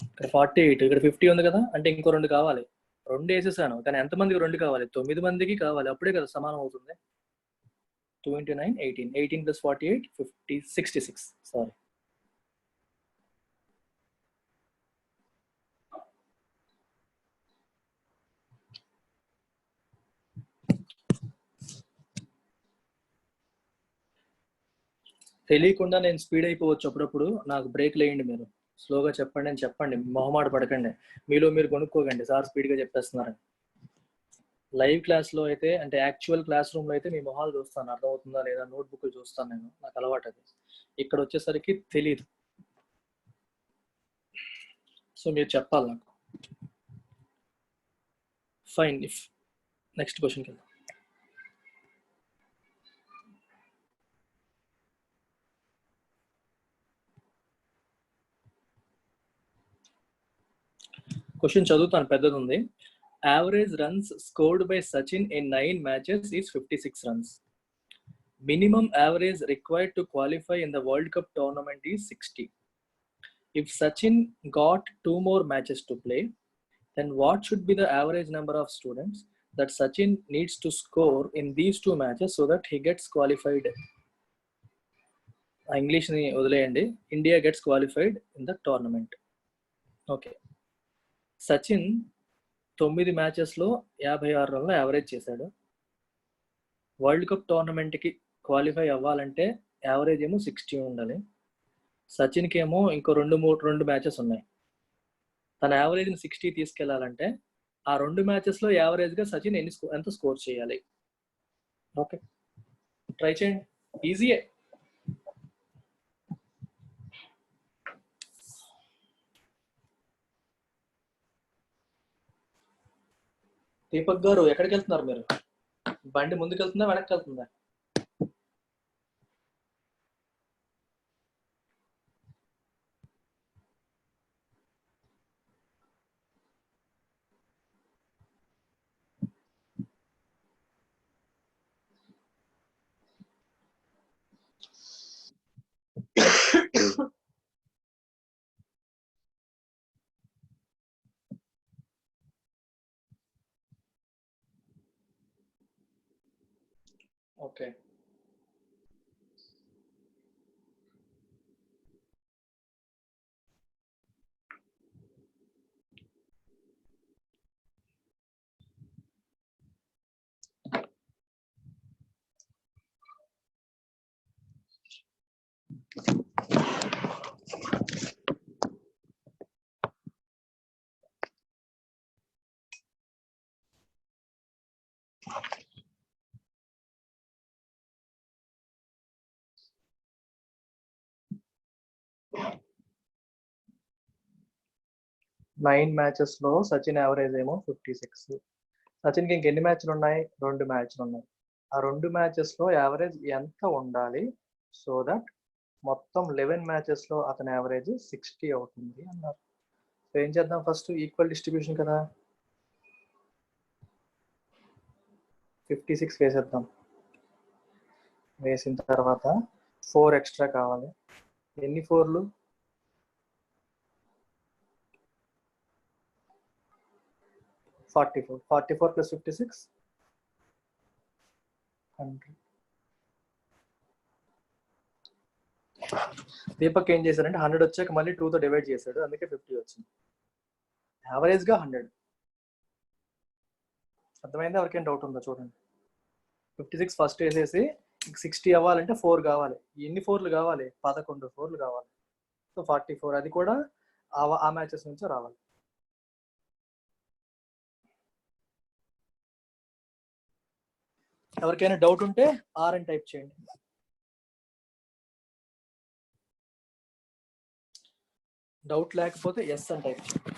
ఇక్కడ 48, ఇక్కడ 50 ఉంది కదా, అంటే ఇంకో 2 కావాలి. 2 వేసేసాను, కానీ ఎంతమందికి 2 కావాలి? 9 మందికి కావాలి, అప్పుడే కదా సమానం అవుతుంది. 2 × 9 18, 18 + 48 50, 66. సారీ, తెలియకుండా నేను స్పీడ్ అయిపోవచ్చు అప్పుడప్పుడు, నాకు బ్రేక్ లేయండి. మీరు స్లోగా చెప్పండి అని చెప్పండి, మొహమాట పడకండి, మీలో మీరు కొనుక్కోకండి సార్ స్పీడ్గా చెప్పేస్తున్నారని. లైవ్ క్లాస్లో అయితే, అంటే యాక్చువల్ క్లాస్ రూమ్లో అయితే మీ మొహాలు చూస్తాను, అర్థమవుతుందా లేదా, నోట్బుక్లు చూస్తాను, నేను, నాకు అలవాటు అది. ఇక్కడ వచ్చేసరికి తెలీదు, సో మీరు చెప్పాలి నాకు. ఫైన్, ఇఫ్ నెక్స్ట్ క్వశ్చన్కి వెళ్దాం. క్వశ్చన్ చదువుతాను, పెద్దది ఉంది. Average runs scored by Sachin in 9 matches is 56 runs. Minimum average required to qualify in the World Cup tournament is 60. If Sachin got 2 more matches to play, then what should be the average number of students that Sachin needs to score in these 2 matches so that he gets qualified? English ni వదిలేయండి, India gets qualified in the tournament. Okay. Sachin 9 మ్యాచెస్లో 56 రన్లు average చేశాడు. World cup టోర్నమెంట్కి qualify అవ్వాలంటే average ఏమో 60 ఉండాలి. సచిన్కి ఏమో ఇంకో 2 మ్యాచెస్ ఉన్నాయి. తన యావరేజ్ని 60 తీసుకెళ్లాలంటే ఆ 2 మ్యాచెస్లో యావరేజ్గా సచిన్ ఎంత స్కోర్ చేయాలి? ఓకే, ట్రై చేయండి, ఈజీయే. దీపక్ గారు ఎక్కడికి వెళ్తున్నారు మీరు? బండి ముందుకు వెళ్తుందా వెనక్కి వెళ్తుందా? ఓకే, నైన్ మ్యాచెస్లో సచిన్ యావరేజ్ ఏమో 56. సచిన్కి ఇంకెన్ని మ్యాచ్లు ఉన్నాయి? 2 మ్యాచ్లు ఉన్నాయి. ఆ 2 మ్యాచెస్లో యావరేజ్ ఎంత ఉండాలి సో దట్ మొత్తం 11 మ్యాచెస్లో అతని యావరేజ్ 60 అవుతుంది అన్నారు. సో ఏం చేద్దాం, ఫస్ట్ ఈక్వల్ డిస్ట్రిబ్యూషన్ కదా, 56 వేసేద్దాం. వేసిన తర్వాత 4 ఎక్స్ట్రా కావాలి. ఎన్ని 4లు? 44. 44 plus 56 100. దీపక్ ఏం చేశారంటే 100 వచ్చాక మళ్ళీ 2తో డివైడ్ చేశాడు, అందుకే 50 వచ్చింది. యావరేజ్ గా 100. అర్థమైంది? ఎవరికైనా డౌట్ ఉందో చూడండి. 56 ఫస్ట్ వేసేసి 60 అవ్వాలంటే 4 కావాలి. ఎన్ని 4లు కావాలి? 11 4లు కావాలి. సో 44, అది కూడా ఆ మ్యాచెస్ నుంచే రావాలి. ఎవరికైనా డౌట్ ఉంటే ఆర్ అని టైప్ చేయండి. డౌట్ లేకపోతే ఎస్ అని టైప్ చేయండి.